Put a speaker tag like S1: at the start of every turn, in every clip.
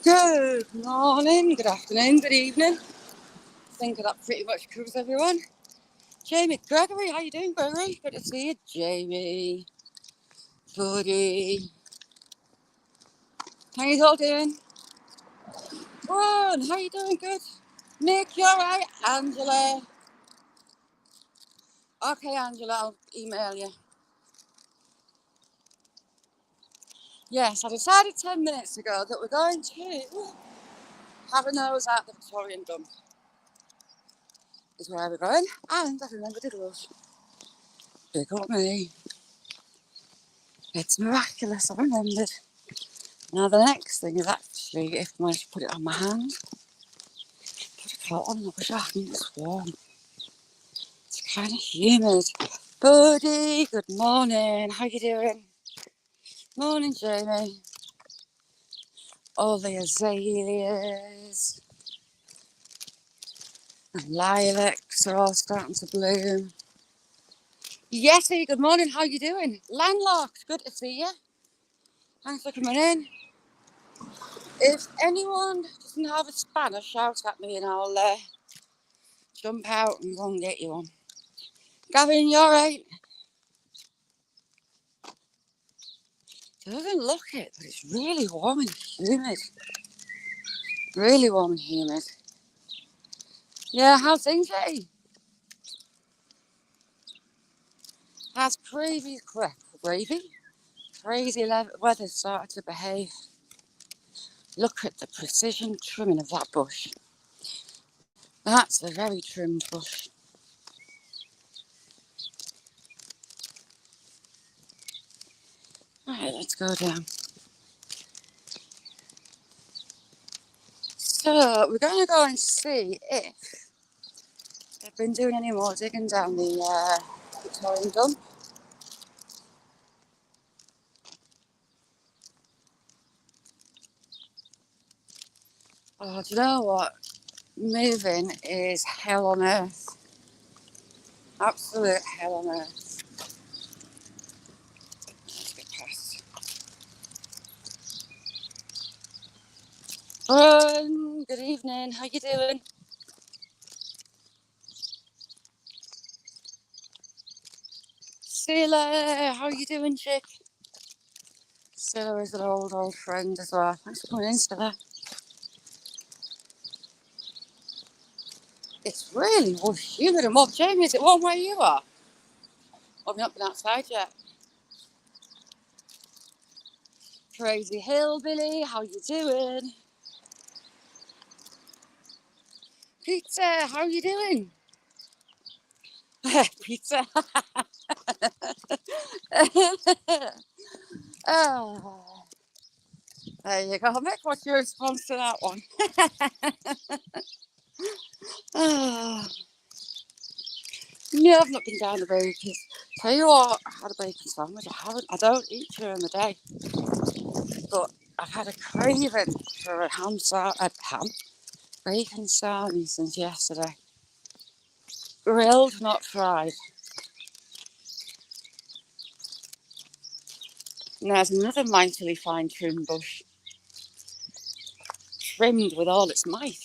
S1: Good morning, good afternoon, good evening. I think that pretty much covers everyone. Jamie Gregory, how you doing, Gregory? Good to see you, Jamie. Buddy. How you all doing? Ron, how you doing? Good. Nick, you alright? Angela. Okay, Angela, I'll email you. Yes, I decided 10 minutes ago that we're going to have a nose at the Victorian dump. Is where we're going, and I remembered the gloves. Big up me. It's miraculous, I remembered. Now the next thing is actually, if I manage to put it on my hand, put a coat on, I wish I hadn't, it's warm. It's kind of humid. Buddy, good morning, how you doing? Morning, Jamie. All the azaleas and lilacs are all starting to bloom. Yesy, good morning, how you doing? Landlocked, good to see you. Thanks for coming in. If anyone doesn't have a spanner, shout at me and I'll jump out and go and get you one. Gavin, you alright? It doesn't look it, but it's really warm and humid. Really warm and humid. Yeah, how's things, eh? Has crazy weather started to behave? Look at the precision trimming of that bush. That's a very trimmed bush. Alright, let's go down. So, we're going to go and see if they've been doing any more digging down the Victorian dump. Oh, do you know what? Moving is hell on earth. Absolute hell on earth. Let's get past. Good evening. How you doing? Silla, how you doing, chick? Silla is an old friend as well. Thanks for coming in, Silla. It's really humid and warm. Jamie, is it warm where you are? Or have you not been outside yet? Crazy Hillbilly, how you doing? Pizza, how you doing? Pizza. Oh, there you go, Mick. What's your response to that one? Oh. No, I've not been down the bakers. Tell you what, I had a bacon sandwich. I don't eat during the day, but I've had a craving for a bacon sandwich since yesterday. Grilled, not fried. And there's another mightily fine trim bush, trimmed with all its might.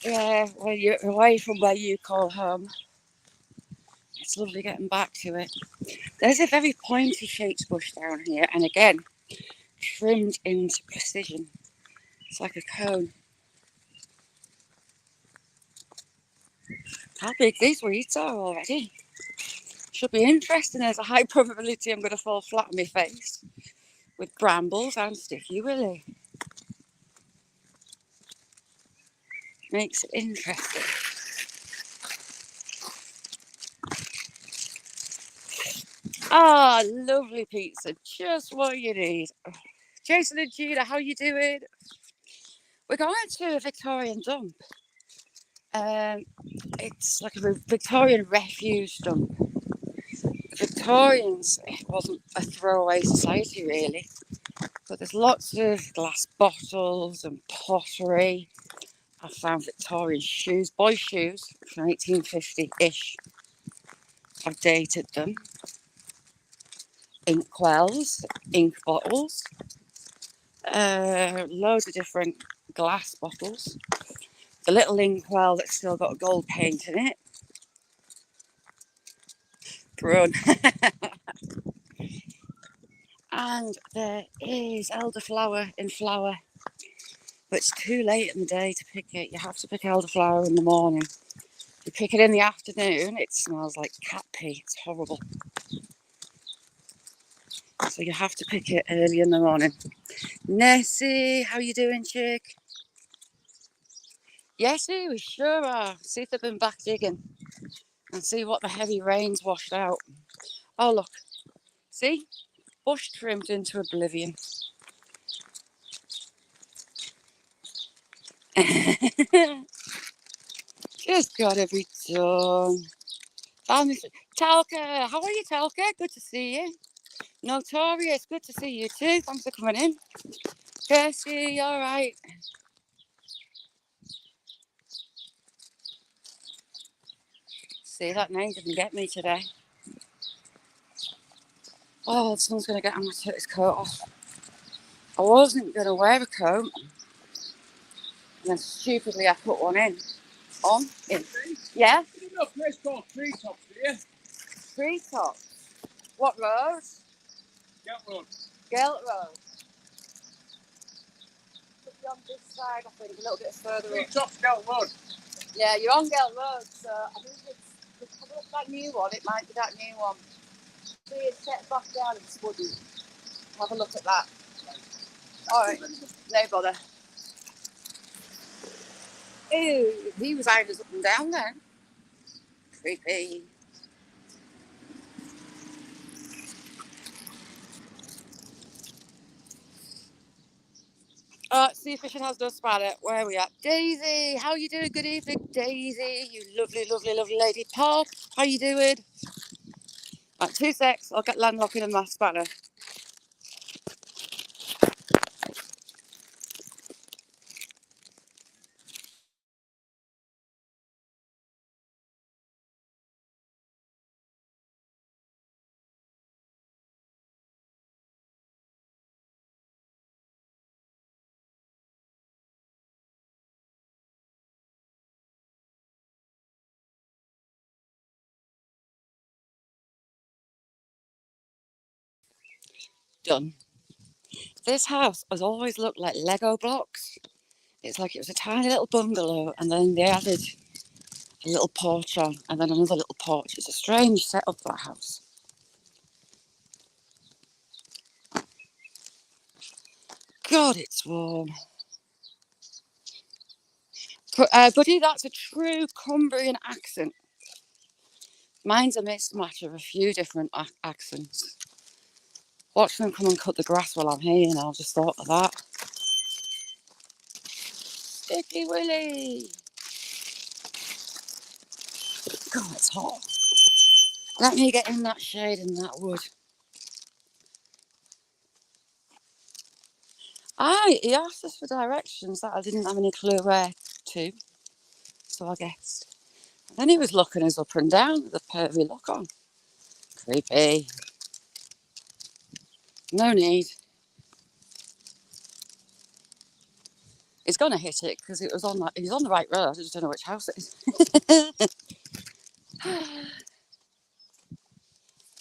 S1: Yeah, when you're away from where you call home, it's lovely getting back to it. There's a very pointy shaped bush down here, and again, trimmed into precision. It's like a cone. How big these weeds are already. Should be interesting. There's a high probability I'm going to fall flat on my face with brambles and sticky willy. Makes it interesting. Ah, lovely pizza. Just what you need. Jason and Gina, how you doing? We're going to a Victorian dump. It's like a Victorian refuse dump. The Victorians, it wasn't a throwaway society really, but there's lots of glass bottles and pottery, I found Victorian shoes, boys' shoes from 1850-ish. I've dated them. Ink wells, ink bottles, loads of different glass bottles. The little ink well that's still got gold paint in it. Brun. And there is elderflower in flower. But it's too late in the day to pick it. You have to pick elderflower in the morning. If you pick it in the afternoon, it smells like cat pee. It's horrible. So you have to pick it early in the morning. Nessie, how you doing, chick? Yesy, we sure are. See if they've been back digging. And see what the heavy rains washed out. Oh, look. See? Bush trimmed into oblivion. Just gotta be done. Talca, how are you, Talca? Good to see you. Notorious, good to see you too. Thanks for coming in. Kirsty, all right. See, that name didn't get me today. Oh, the sun's gonna get. I'm gonna take this coat off. I wasn't gonna wear a coat, and then stupidly I put one in. On in. Yeah.
S2: There's no place called Treetops here.
S1: Treetops. What road?
S2: Gelt Road.
S1: Gelt Road. Should be on this side, I think, a little bit further up.
S2: Treetops, Gelt Road.
S1: Yeah, you're on Gelt Road, so I think it's that new one. It might be that new one. See, it's set back down and it's wooden. Have a look at that. All right, no bother. Ew, he was eyeing us up and down there. Creepy. Sea fishing has no spider. Where are we at? Daisy, how are you doing? Good evening, Daisy. You lovely, lovely, lovely lady. Paul, how you doing? Right, 2 secs. I'll get landlocking in my spanner. Done. This house has always looked like Lego blocks. It's like it was a tiny little bungalow, and then they added a little porch on, and then another little porch. It's a strange setup, that house. God, it's warm. Buddy, that's a true Cumbrian accent. Mine's a mismatch of a few different accents. Watch them come and cut the grass while I'm here, and I'll just thought of that. Sticky Willy! God, it's hot. Let me get in that shade and that wood. He asked us for directions that I didn't have any clue where to, so I guessed. And then he was looking us up and down with a pervy look on. Creepy. No need. He's going to hit it because it was on that. He's on the right road. I just don't know which house it is.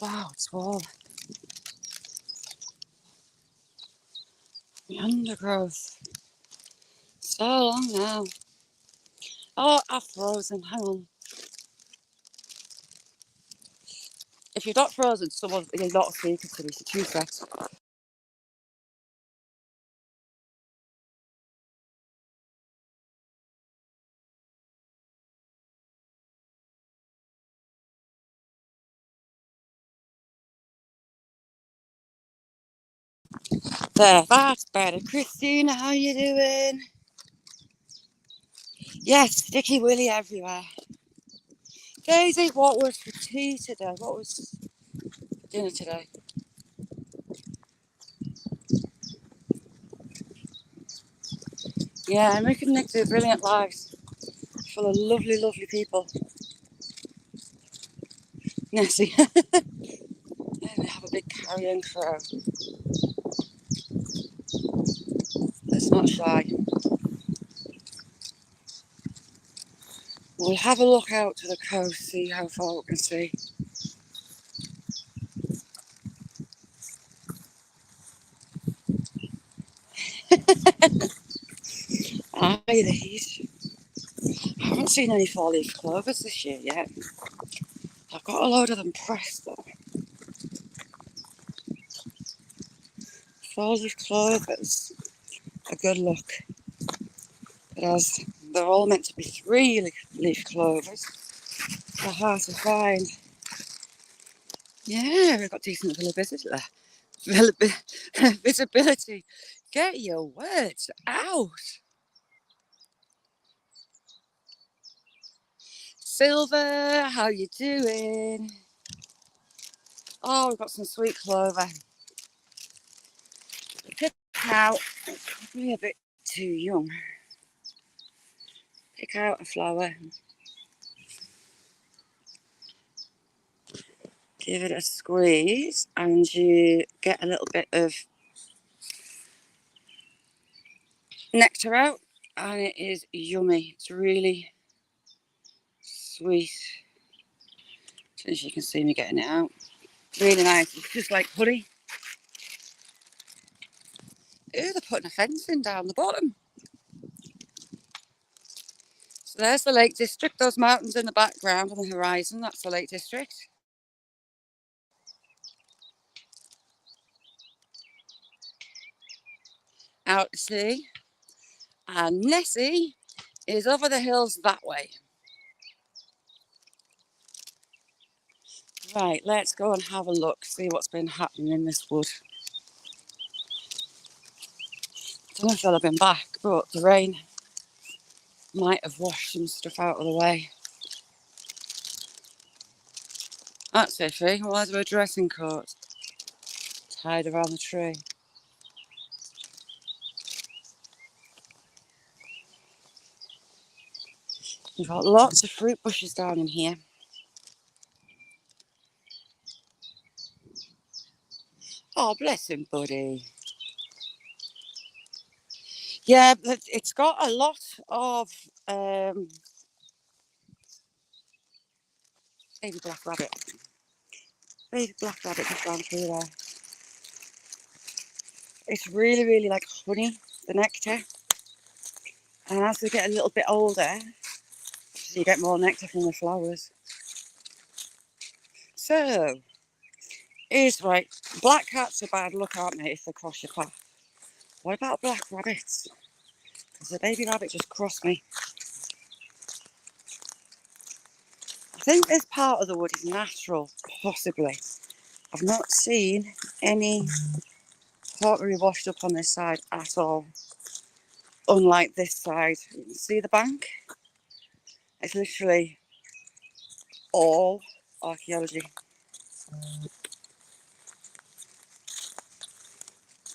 S1: Wow, it's warm. The undergrowth. So long now. Oh, I've frozen. Hang on. If you're not frozen, someone you're not speaking to me. So 2 seconds. There, that's better. Christina, how you doing? Yes, Sticky Willy everywhere. Daisy, what was for tea today? What was for dinner today? Yeah, and Rick and Nick do brilliant lives, full of lovely, lovely people. Nessie. And we have a big carrion crow that's not shy. We'll have a look out to the coast, see how far we can see. Aye, the heat. I haven't seen any four-leaf clovers this year yet. I've got a load of them pressed though. Four-leaf clovers, a good look. But as they're all meant to be three-leaf clovers, they're hard to find. Yeah, we've got decent visibility. Get your words out. Silver, how you doing? Oh, we've got some sweet clover. Pick out, it's probably a bit too young. Pick out a flower. Give it a squeeze and you get a little bit of nectar out and it is yummy. It's really sweet. As you can see me getting it out. Really nice. It's just like honey. Ooh, they're putting a fence in down the bottom. So there's the Lake District. Those mountains in the background on the horizon, that's the Lake District. Out to sea. And Nessie is over the hills that way. Right, let's go and have a look, see what's been happening in this wood. I don't know if they'll have been back, but the rain might have washed some stuff out of the way. That's iffy. Why is there a dressing coat tied around the tree? We've got lots of fruit bushes down in here. Oh, bless him, buddy. Yeah, but it's got a lot of baby black rabbit. Baby black rabbit just down through there. It's really, really like honey, the nectar. And as they get a little bit older, you get more nectar from the flowers. So, here's right. Black cats are bad luck, aren't they, if they cross your path? What about black rabbits? Because the baby rabbit just crossed me. I think this part of the wood is natural, possibly. I've not seen any pottery washed up on this side at all. Unlike this side. See the bank? It's literally all archaeology.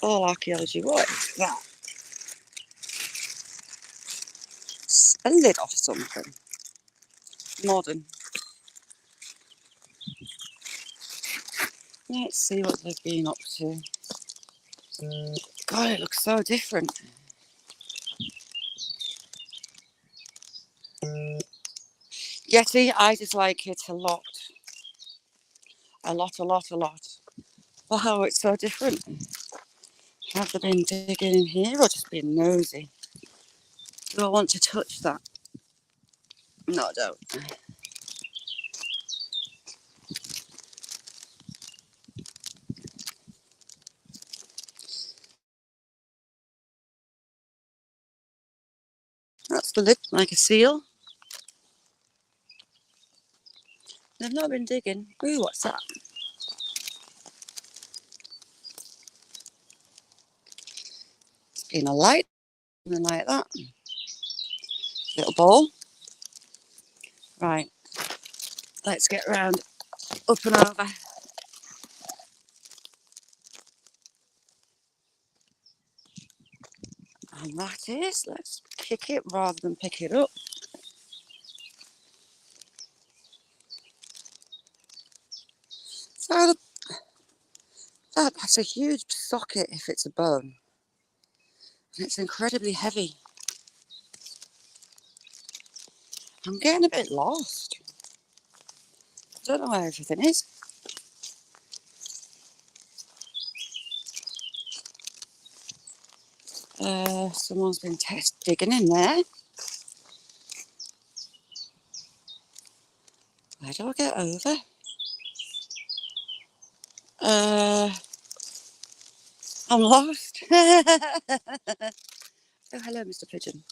S1: All archaeology. What is that? It's a lid off something. Modern. Let's see what they've been up to. God, it looks so different. Yeti, I dislike it a lot. A lot, a lot, a lot. Wow, it's so different. Have they been digging in here or just being nosy? Do I want to touch that? No, I don't. That's the lid, like a seal. They've not been digging. Ooh, what's that? It's been a light, something like that. Little bowl. Right, let's get round, up and over. And that is, let's kick it rather than pick it up. So that's a huge socket if it's a bone. And it's incredibly heavy. I'm getting a bit lost. I don't know where everything is. Someone's been digging in there. Where do I get over? I'm lost. Oh, hello, Mr. Pigeon.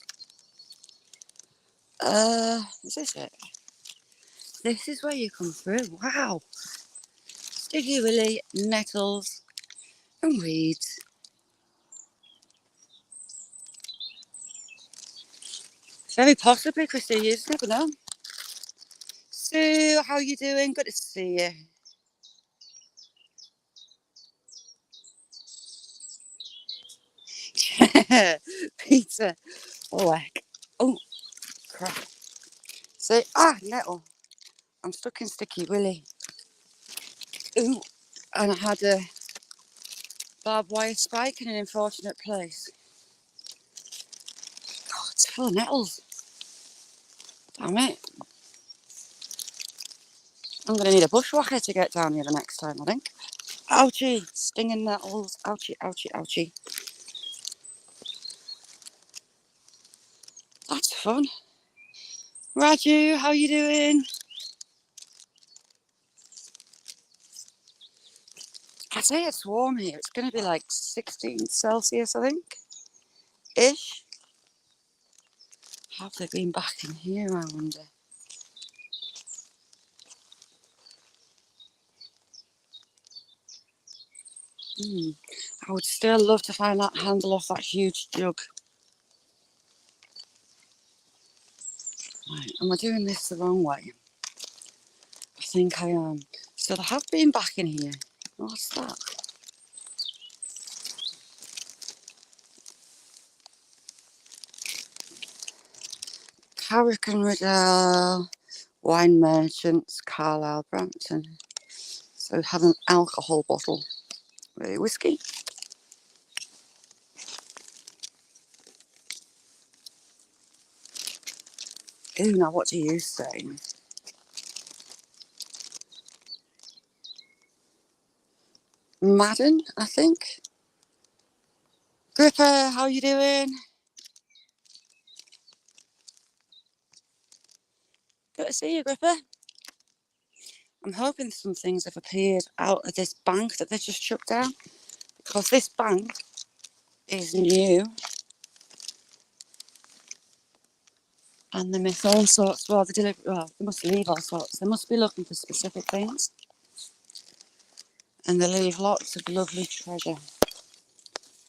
S1: Is this it? This is where you come through. Wow. Sticky willy, nettles, and weeds. Very possibly, Chrissy. You just never know. Sue, how you doing? Good to see you. Peter. Oh, heck. Oh, crap. See, nettle. I'm stuck in Sticky Willy. Ooh, and I had a barbed wire spike in an unfortunate place. God, it's full of nettles. Damn it. I'm going to need a bushwhacker to get down here the next time, I think. Ouchie, stinging nettles. Ouchie, ouchie, ouchie. That's fun. Raju, how you doing? I say it's warm here. It's going to be like 16 Celsius, I think. Ish. Have they been back in here, I wonder? I would still love to find that handle off that huge jug. Right, am I doing this the wrong way? I think I am. So they have been back in here. What's that? Carrick and Riddell, wine merchants, Carlisle, Brampton. So we have an alcohol bottle. Really, whiskey. Ooh, now what do you say? Madden, I think. Gripper, how you doing? Good to see you, Gripper. I'm hoping some things have appeared out of this bank that they just shut down, because this bank is new and they miss all sorts. Well, they must leave all sorts. They must be looking for specific things, and they leave lots of lovely treasure.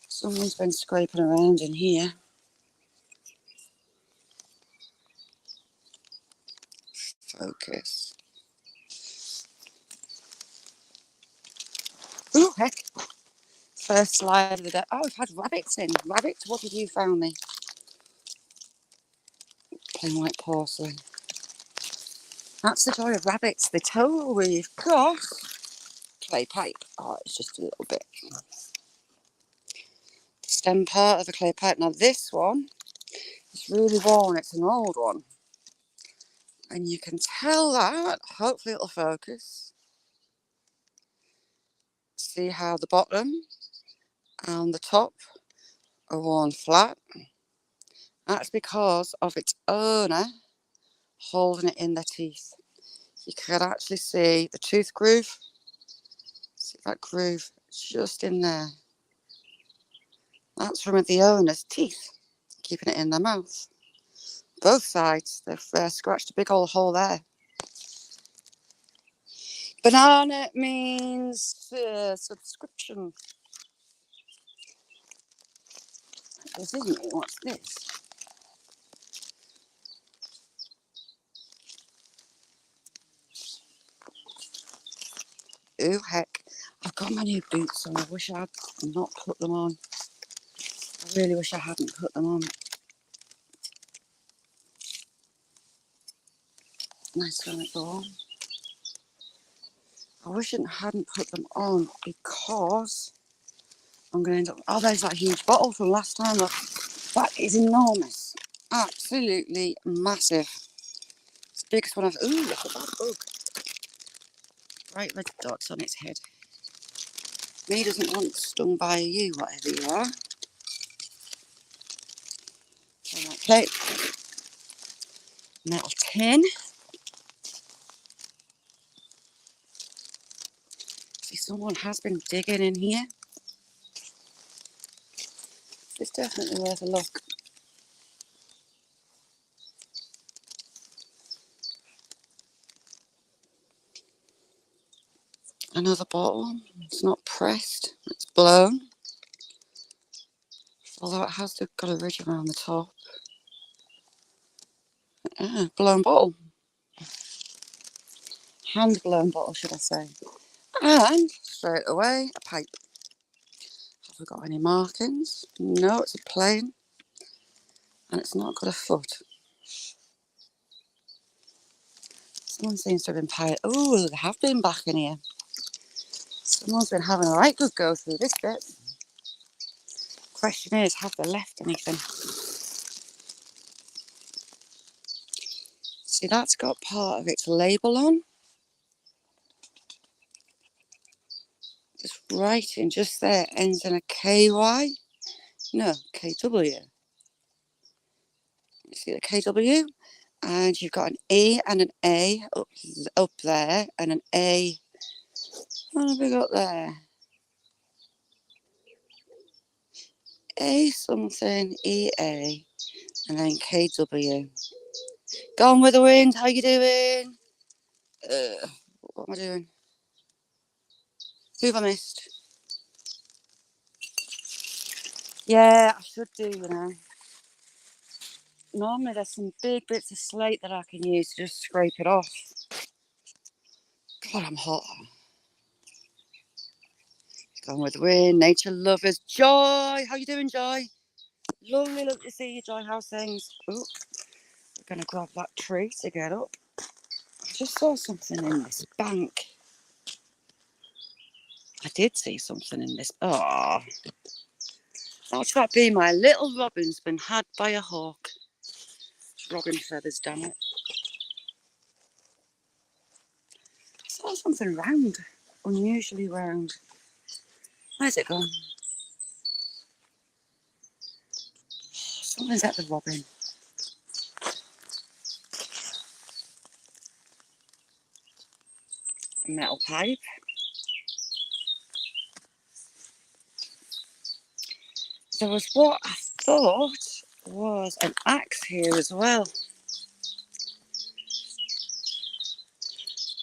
S1: Someone's been scraping around in here. Focus. Ooh, heck. First slide of the day. Oh, we've had rabbits in. Rabbits, what have you found me? Plain white porcelain. That's the joy of rabbits. The total we've got. Clay pipe. Oh, it's just a little bit. The stem part of the clay pipe. Now this one is really worn. It's an old one. And you can tell that. Hopefully it'll focus. See how the bottom and the top are worn flat. That's because of its owner holding it in their teeth. You can actually see the tooth groove. See that groove just in there. That's from the owner's teeth, keeping it in their mouth. Both sides, they've scratched a big old hole there. Banana means subscription. This isn't it. What's this? Ooh, heck. I've got my new boots on. I wish I'd not put them on. I really wish I hadn't put them on. Nice when it go on. I wish I hadn't put them on because I'm going to end up... Oh, there's that huge bottle from last time. Look. That is enormous. Absolutely massive. It's the biggest one I've... Ooh, look at that bug. Right red dots on its head. Me doesn't want stung by you, whatever you are. Okay. Metal tin. See, someone has been digging in here. It's definitely worth a look. Another bottle. It's not pressed. It's blown. Although it has got a ridge around the top. Blown bottle. Hand blown bottle, should I say. And straight away, a pipe. Have we got any markings? No, it's a plain. And it's not got a foot. Someone seems to have been pirated. Oh, they have been back in here. Someone's been having a right good go through this bit. Question is, have they left anything? See, that's got part of its label on. This writing just there ends in a KY. No, KW. You see the KW? And you've got an E and an A up there, and an A. What have we got there? A something, EA, and then KW. Gone with the wind, how you doing? What am I doing? Who have I missed? Yeah, I should do, you know. Normally there's some big bits of slate that I can use to just scrape it off. God, I'm hot. Gone with the wind, nature lovers. Joy, how you doing, Joy? Lovely to see you, Joy. How's things? Ooh, we're going to grab that tree to get up. I just saw something in this bank. I did see something in this. Oh, that's that be my little robin's been had by a hawk. Robin feathers, damn it. I saw something round, unusually round. Where's it gone? Something's at the robin. A metal pipe. There was what I thought was an axe here as well.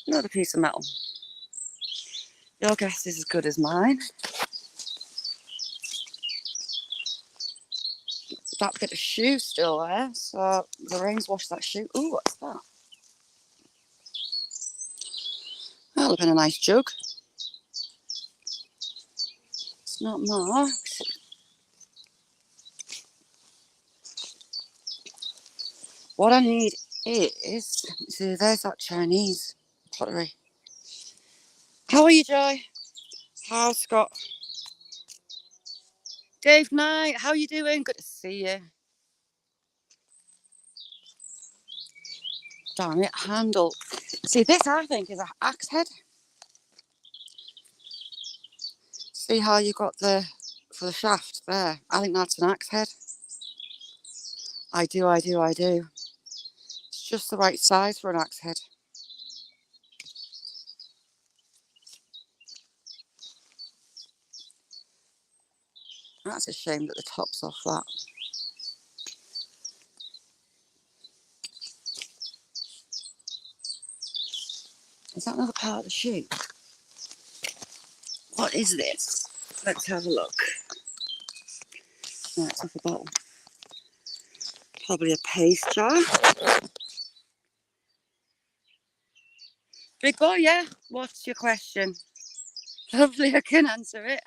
S1: Another piece of metal. Your guess is as good as mine. That bit of shoe still there, so the rain's washed that shoe. Ooh, what's that? That'll have been a nice jug. It's not marked. What I need is, see, there's that Chinese pottery. How are you, Joy? How's Scott? Dave Knight, how are you doing? Good to see you. Damn it, handle. See, this I think is an axe head. See how you got the, for the shaft there? I think that's an axe head. I do. It's just the right size for an axe head. That's a shame that the top's off that. Is that another part of the shoe? What is this? Let's have a look. Right, it's off a bottle. Probably a paste jar. Big boy, yeah? What's your question? Hopefully I can answer it.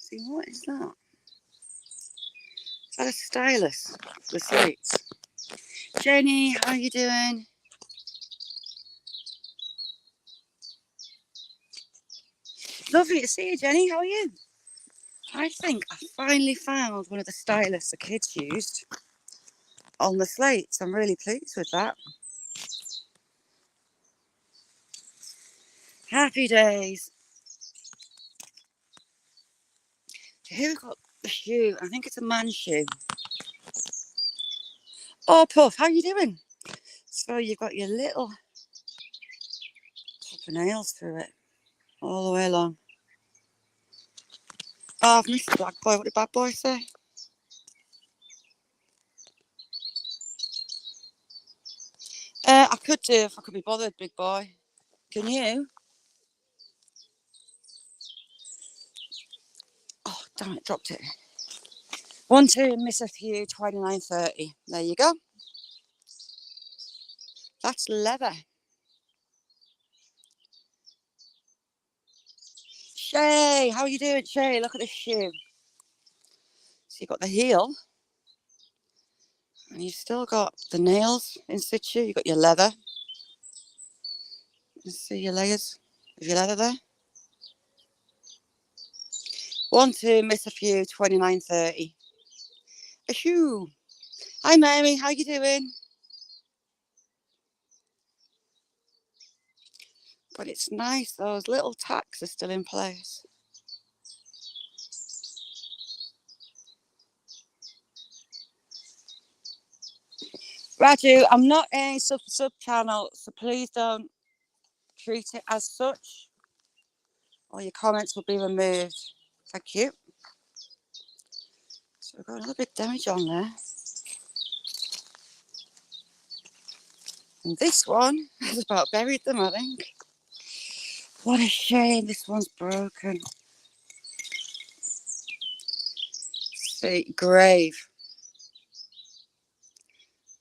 S1: See, what is that? Is that a stylus for slates? Jenny, how you doing? Lovely to see you, Jenny. How are you? I think I finally found one of the stylus the kids used on the slates. I'm really pleased with that. Happy days. Here we've got the shoe. I think it's a man's shoe. Oh, Puff, how you doing? So you've got your little top of nails through it all the way along. Oh, I've missed the black boy. What did bad boy say? I could do if I could be bothered, big boy. Can you? Oh, damn it, dropped it. 1, 2, miss a few, 29.30. There you go. That's leather. Shay, how are you doing, Shay? Look at this shoe. So you've got the heel. And you've still got the nails in situ. You've got your leather. Let's see your layers of your leather there. 1, 2, miss a few, 29.30. A shoe. Hi, Mary. How you doing? But it's nice. Those little tacks are still in place. Raju, I'm not a sub channel, so please don't treat it as such, or your comments will be removed. Thank you. So we've got another big damage on there. And this one has about buried them, I think. What a shame, this one's broken. See, grave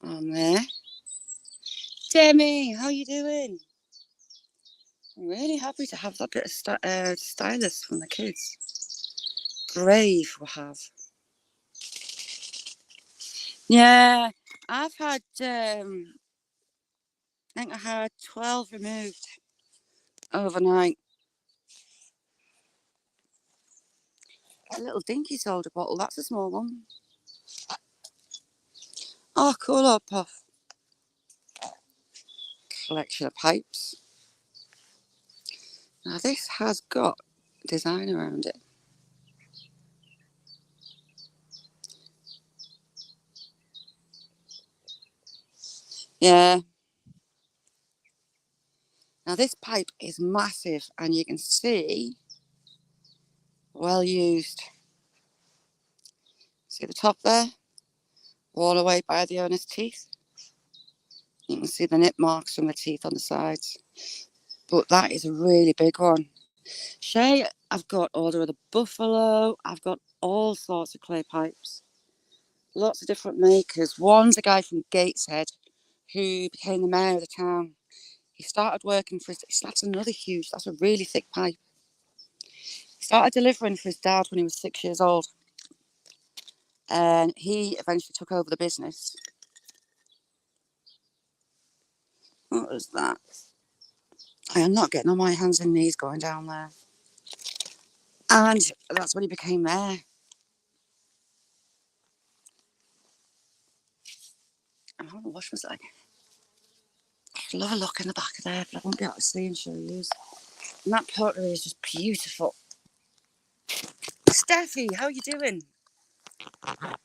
S1: on there. Demi, how you doing? I'm really happy to have that bit of stylus from the kids. Grave we'll have. Yeah, I've had, I think I had 12 removed overnight. A little dinky soda bottle, that's a small one. Oh, cool old Puff. Collection of pipes. Now this has got design around it. Yeah. Now this pipe is massive and you can see, well used. See the top there? Worn away by the owner's teeth. You can see the nip marks from the teeth on the sides. But that is a really big one. Shay, I've got Order of the Buffalo. I've got all sorts of clay pipes. Lots of different makers. One's a guy from Gateshead who became the mayor of the town. He started working for that's another huge, that's a really thick pipe. He started delivering for his dad when he was 6 years old. And he eventually took over the business. What was that? I am not getting on my hands and knees going down there. And that's when he became mayor. I'm going to wash myself. I'd love a look in the back of there, but I won't be able to see and show you. And that pottery is just beautiful. Steffi, how are you doing?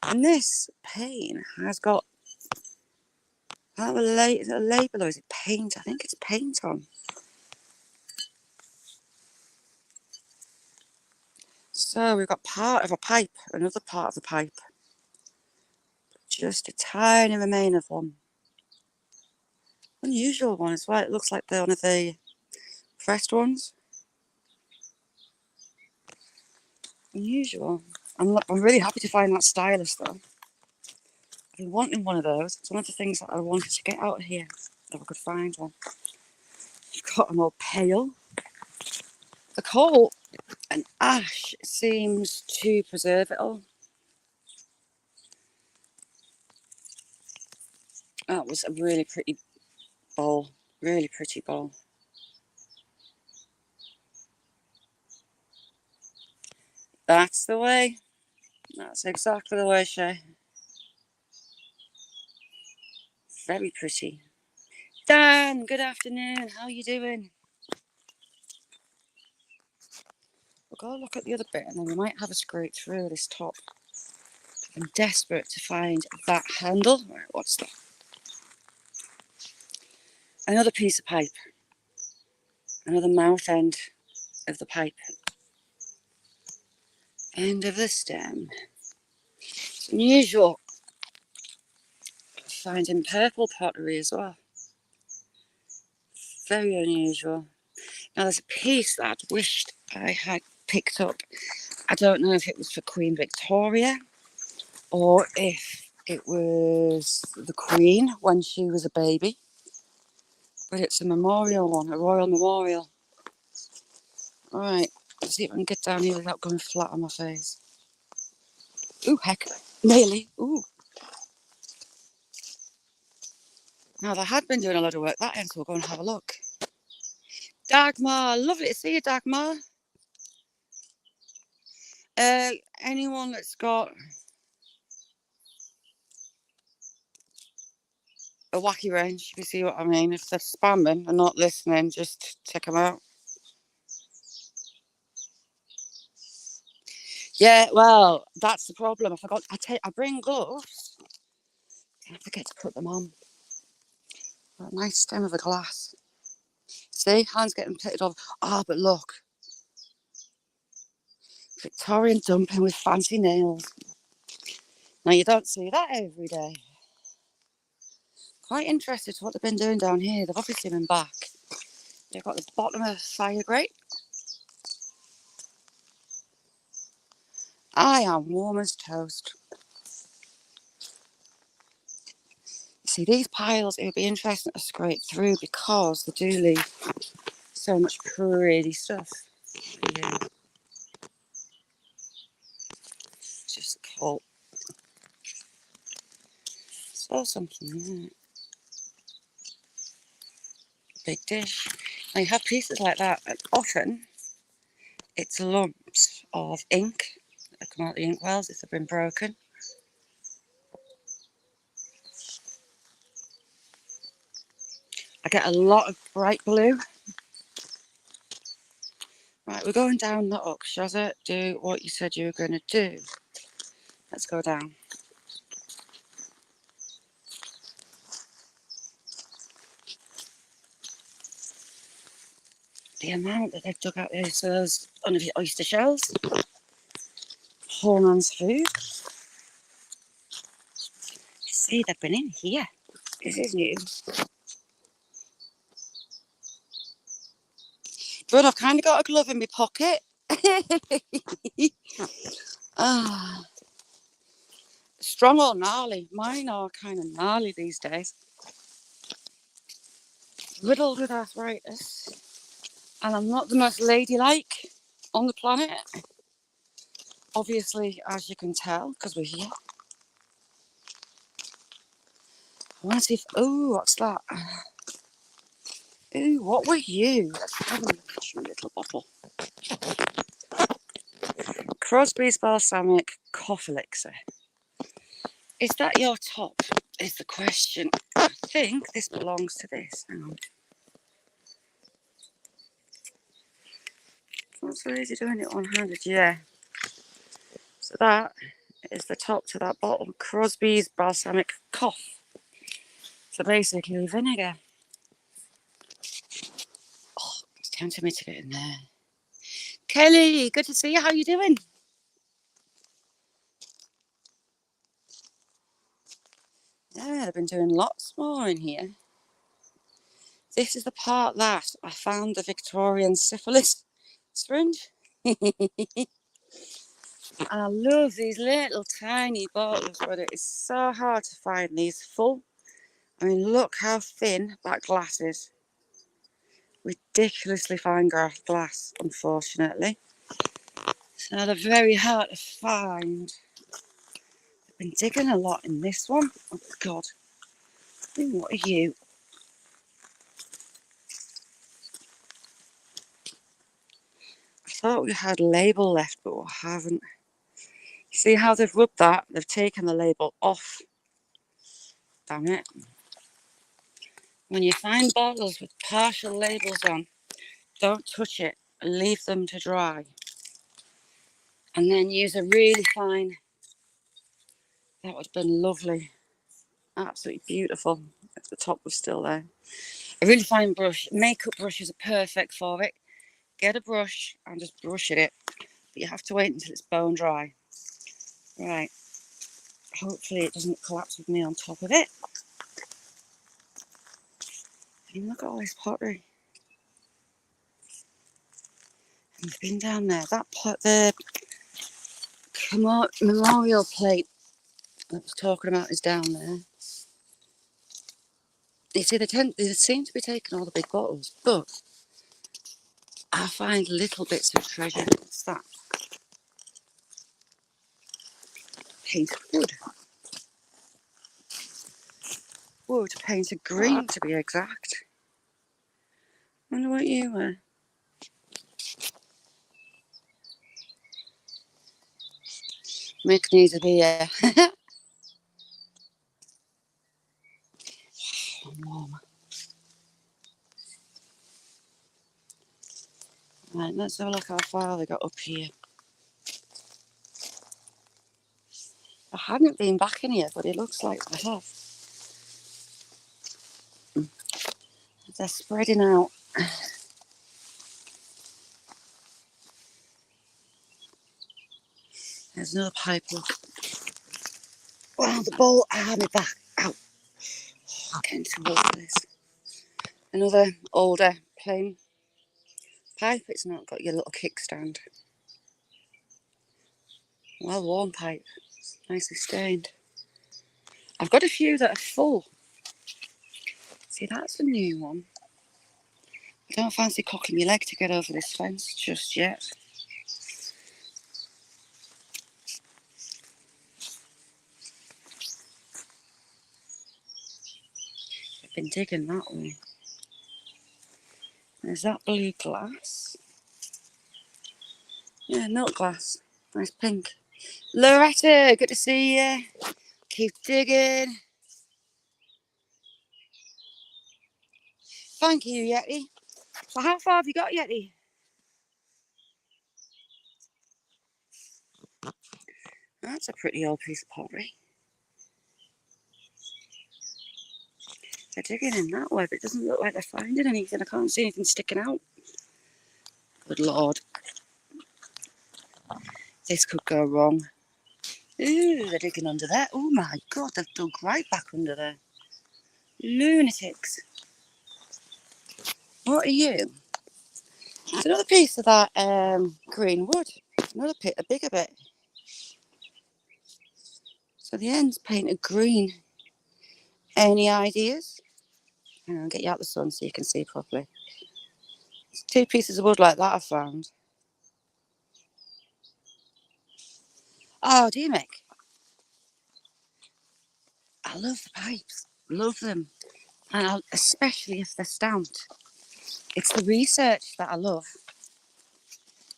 S1: And this pane has got a label, or is it paint? I think it's paint on. So we've got part of a pipe, another part of the pipe. Just a tiny remain of one. Unusual one as well. It looks like they're one of the pressed ones. Unusual. I'm really happy to find that stylus though. I've been wanting one of those. It's one of the things that I wanted to get out of here, if I could find one. You've got an old pail. The coal And ash seems to preserve it all. That was a really pretty bowl. Really pretty bowl. That's the way. That's exactly the way, Shay. Very pretty. Dan, good afternoon. How are you doing? We'll go look at the other bit and then we might have a scrape through this top. I'm desperate to find that handle. Right, what's that? Another piece of pipe. Another mouth end of the pipe. End of the stem. It's unusual finding purple pottery as well. Very unusual. Now there's a piece that I'd wished I had picked up. I don't know if it was for Queen Victoria or if it was the Queen when she was a baby. But it's a memorial one, a royal memorial. Alright, let's see if I can get down here without going flat on my face. Ooh, heck, nearly. Ooh. Now, they had been doing a lot of work that end, so we'll go and have a look. Dagmar, lovely to see you, Dagmar. Anyone that's got a wacky range, you see what I mean. If they're spamming and not listening, just check them out. Yeah, well, that's the problem. I forgot. I bring gloves, and I forget to put them on. A nice stem of a glass. See, hands getting pitted off. Ah, but look, Victorian dumpling with fancy nails. Now you don't see that every day. Quite interested to what they've been doing down here. They've obviously been back. They've got the bottom of a fire grate. I am warm as toast. See, these piles, it would be interesting to scrape through because they do leave so much pretty stuff. Yeah. Just cool. Saw something there. Big dish. Now you have pieces like that, and often it's lumps of ink that come out the ink wells if they've been broken. I get a lot of bright blue. Right, we're going down the hook. Shazza, do what you said you were going to do. Let's go down. The amount that they've dug out there, so those under the oyster shells. Hormon's food. You see, they've been in here. This is new. But I've kind of got a glove in my pocket. Ah, strong or gnarly? Mine are kind of gnarly these days. Riddled with arthritis. And I'm not the most ladylike on the planet. Obviously, as you can tell, because we're here. I want to see if... Oh, what's that? Ooh, what were you? Let's have a look at your little bottle. Crosby's Balsamic Cough Elixir. Is that your top? Is the question. I think this belongs to this. Hang on. What's the lady doing it one-handed? Yeah. So that is the top to that bottle. Crosby's Balsamic Cough. So basically vinegar. Oh, it's tempting me to get in there. Kelly, good to see you. How you doing? Yeah, they've been doing lots more in here. This is the part that I found the Victorian syphilis syringe. And I love these little tiny bottles, but it is so hard to find these full. I mean, look how thin that glass is. Ridiculously fine glass, unfortunately. So they're very hard to find. I've been digging a lot in this one. Oh God. What are you? I thought we had a label left, but we haven't. See how they've rubbed that? They've taken the label off. Damn it. When you find bottles with partial labels on, don't touch it. Leave them to dry. And then use a really fine, that would have been lovely. Absolutely beautiful. If the top was still there. A really fine brush. Makeup brushes are perfect for it. Get a brush and just brush it. But you have to wait until it's bone dry. Right. Hopefully it doesn't collapse with me on top of it. And look at all this pottery. And it's been down there. That pot, the memorial plate I was talking about is down there. You see, they seem to be taking all the big bottles, but I find little bits of treasure. What's that? Painted wood. Wood painted green, to be exact. Wonder what you were. Mick needs a beer. I'm warm. Right, let's have a look how far they got up here. I hadn't been back in here, but it looks like I have. They're spreading out. There's another pipe. Wow, the bowl. Ah, my back. Ow. Getting towards this. Another older plain pipe. It's not got your little kickstand. Well worn pipe. Nicely stained. I've got a few that are full. See, that's a new one. I don't fancy cocking my leg to get over this fence just yet. I've been digging that way. There's that blue glass. Yeah, milk glass. Nice pink. Loretta, good to see you. Keep digging. Thank you, Yeti. So how far have you got, Yeti? That's a pretty old piece of pottery. They're digging in that way, but it doesn't look like they're finding anything. I can't see anything sticking out. Good Lord. This could go wrong. Ooh, they're digging under there. Oh my God, they've dug right back under there. Lunatics. What are you? It's another piece of that green wood. Another bit, a bigger bit. So the end's painted green. Any ideas? Hang on, get you out the sun so you can see properly. It's 2 pieces of wood like that I found. Oh, do you, Mick? I love the pipes. Love them. And especially if they're stamped. It's the research that I love.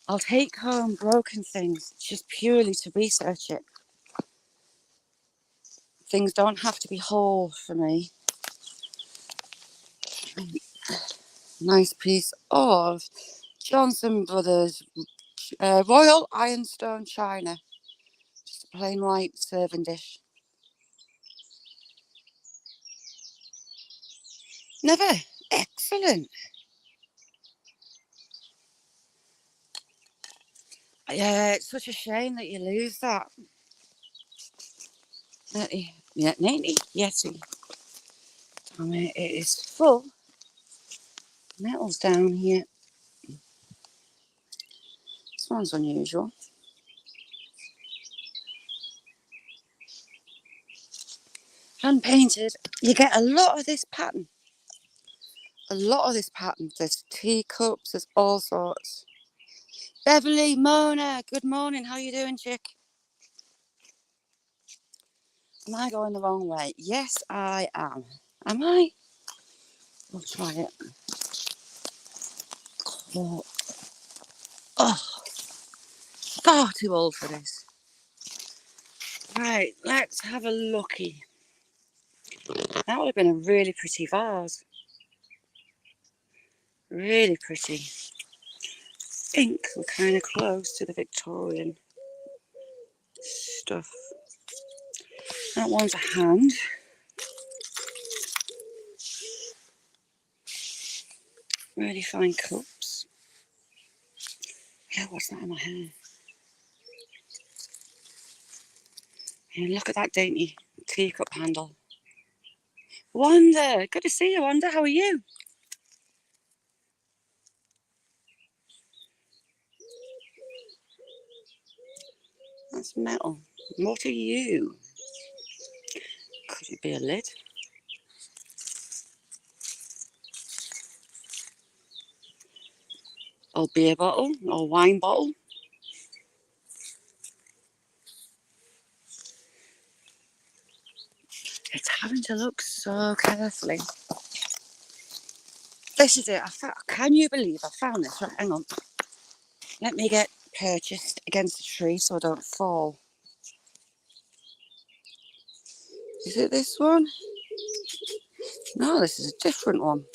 S1: I'll take home broken things just purely to research it. Things don't have to be whole for me. Nice piece of Johnson Brothers Royal Ironstone China. Just a plain white serving dish. Never. Excellent. Yeah, it's such a shame that you lose that. Yeah, Yeti. Damn it, it is full. Metal's down here. This one's unusual. Hand painted. You get a lot of this pattern. A lot of this pattern. There's teacups, there's all sorts. Beverly, Mona, good morning. How you doing, chick? Am I going the wrong way? Yes, I am. Am I? We'll try it. Oh, far too old for this. Right, let's have a looky. That would have been a really pretty vase. Really pretty. I think we're kind of close to the Victorian stuff. That one's a hand. Really fine cups. Yeah, what's that in my hair? And look at that dainty teacup handle. Wanda, good to see you, Wanda. How are you? That's metal. What are you? Could it be a lid? Or beer bottle? Or wine bottle? It's having to look so carefully. This is it. Can you believe I found this? Right, hang on. Let me get purchased against the tree so I don't fall. Is it this one? No, this is a different one.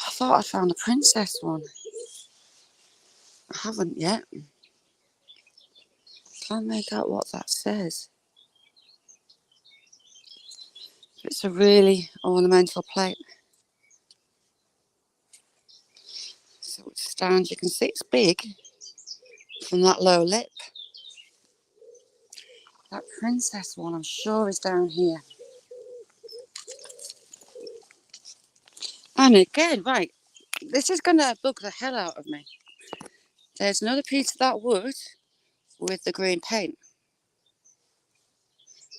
S1: I thought I found a princess one. I haven't yet. Can't make out what that says. It's a really ornamental plate. So it stands, you can see it's big from that low lip. That princess one, I'm sure, is down here. And again, right, this is going to bug the hell out of me. There's another piece of that wood with the green paint.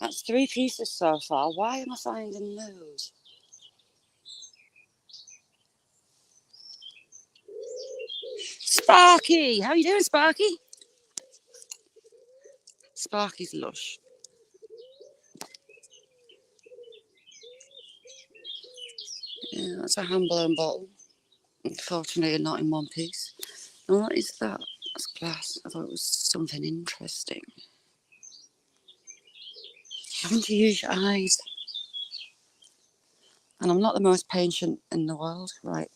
S1: That's 3 pieces so far. Why am I finding those? Sparky! How you doing, Sparky? Sparky's lush. Yeah, that's a hand-blown bottle. Unfortunately, not in one piece. And what is that? That's glass. I thought it was something interesting. Having to use your eyes. And I'm not the most patient in the world. Right.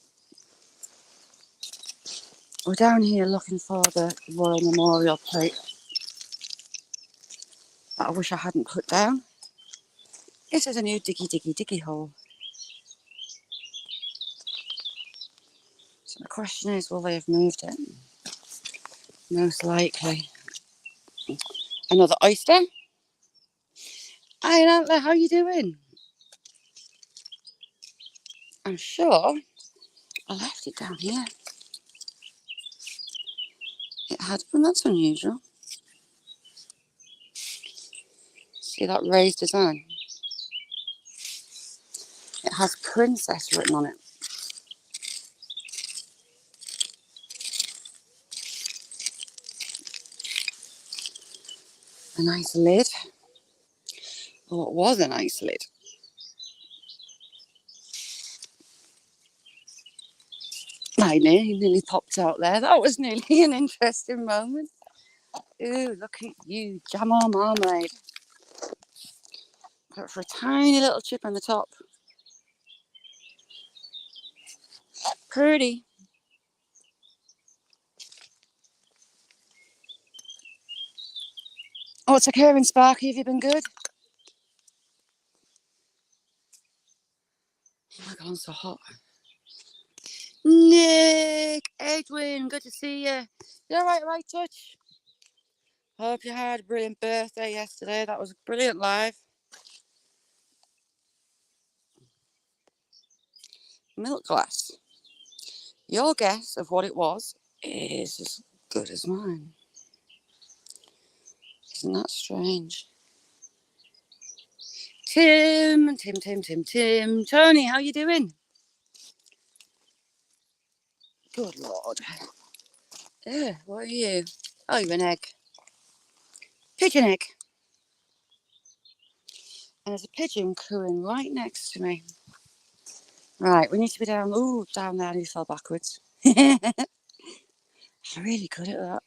S1: We're down here looking for the Royal Memorial plate that I wish I hadn't put down. This is a new diggy hole. So the question is, will they have moved it? Most likely. Another oyster. Hi, Antler, how you doing? I'm sure I left it down here. It had, and that's unusual. See that raised design? It has princess written on it. A nice lid. Oh, it was a nice lid. I nearly popped out there. That was nearly an interesting moment. Ooh, look at you, jam or marmalade. But for a tiny little chip on the top. Pretty. Oh, what's occurring, Sparky? Have you been good? Oh my God, I'm so hot. Nick, Edwin, good to see you. You all right, touch? Hope you had a brilliant birthday yesterday. That was a brilliant live. Milk glass. Your guess of what it was is as good as mine. Isn't that strange? Tim. Tony, how you doing? Good Lord. What are you? Oh, you're an egg. Pigeon egg. And there's a pigeon cooing right next to me. Right, we need to be down. Ooh, down there. He fell backwards. I'm really good at that.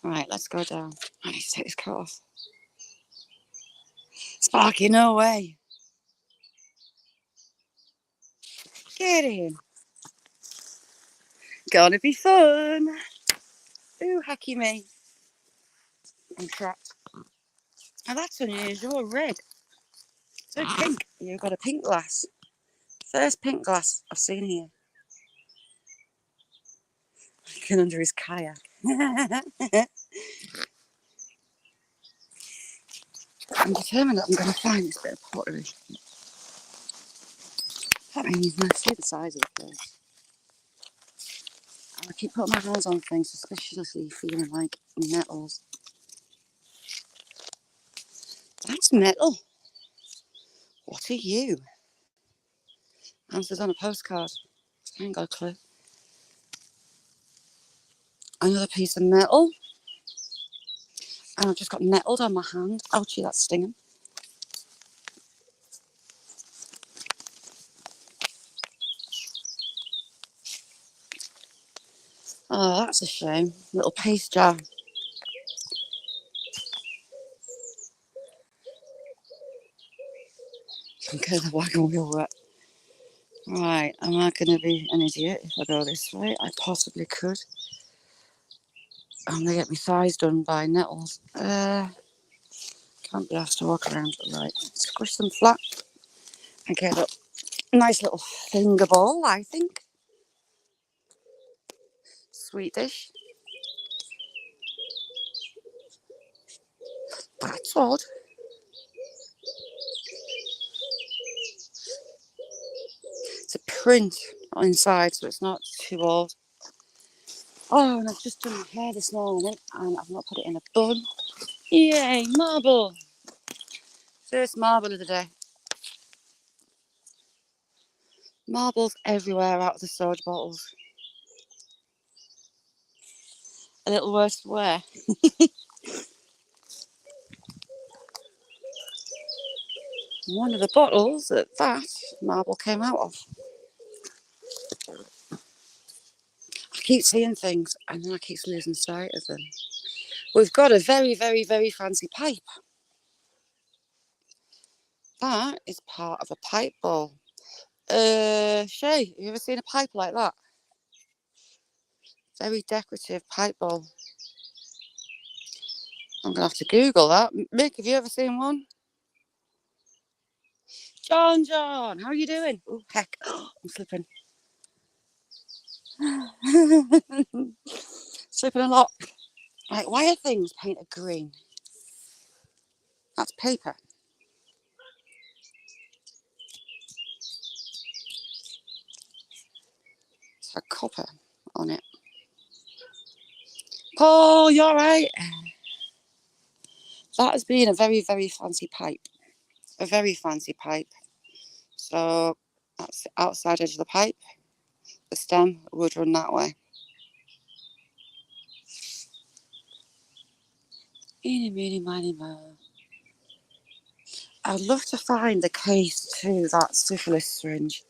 S1: Right, let's go down. I need to take this coat off. Sparky, no way. Get in. Gonna be fun. Ooh, hacky me. I'm trapped. Oh, that's unusual. Red. So pink. You've got a pink glass. First pink glass I've seen here. Looking under his kayak. I'm determined that I'm going to find this bit of pottery. I mean, you can see the size of the place. I keep putting my hands on things, suspiciously feeling like metals. That's metal. What are you? Answers on a postcard. I ain't got a clue. Another piece of metal. And I've just got nettled on my hand. Ouchie, that's stinging. Oh, that's a shame. Little paste jar. Okay, the wagon wheel wet. Right, am I going to be an idiot if I go this way? I possibly could. I'm going to get my thighs done by nettles. Can't be asked to walk around. Right, squish them flat and get up. Nice little finger bowl, I think. Sweet dish. That's odd. It's a print inside, so it's not too old. Oh, and I've just done my hair this morning, and I've not put it in a bun. Yay, marble! First marble of the day. Marbles everywhere out of the soda bottles. A little worse for wear. One of the bottles that marble came out of. I keep seeing things, and then I keep losing sight of them. We've got a very, very, very fancy pipe. That is part of a pipe bowl. Shay, have you ever seen a pipe like that? Very decorative pipe bowl. I'm going to have to Google that. Mick, have you ever seen one? John, how are you doing? Oh, heck. I'm slipping. Slipping a lot. Like, why are things painted green? That's paper. It's got copper on it. Paul, you're right. That has been a very, very fancy pipe. A very fancy pipe. So that's the outside edge of the pipe. The stem would run that way. Eeny, meeny, miny, mo. I'd love to find the case to that syphilis syringe.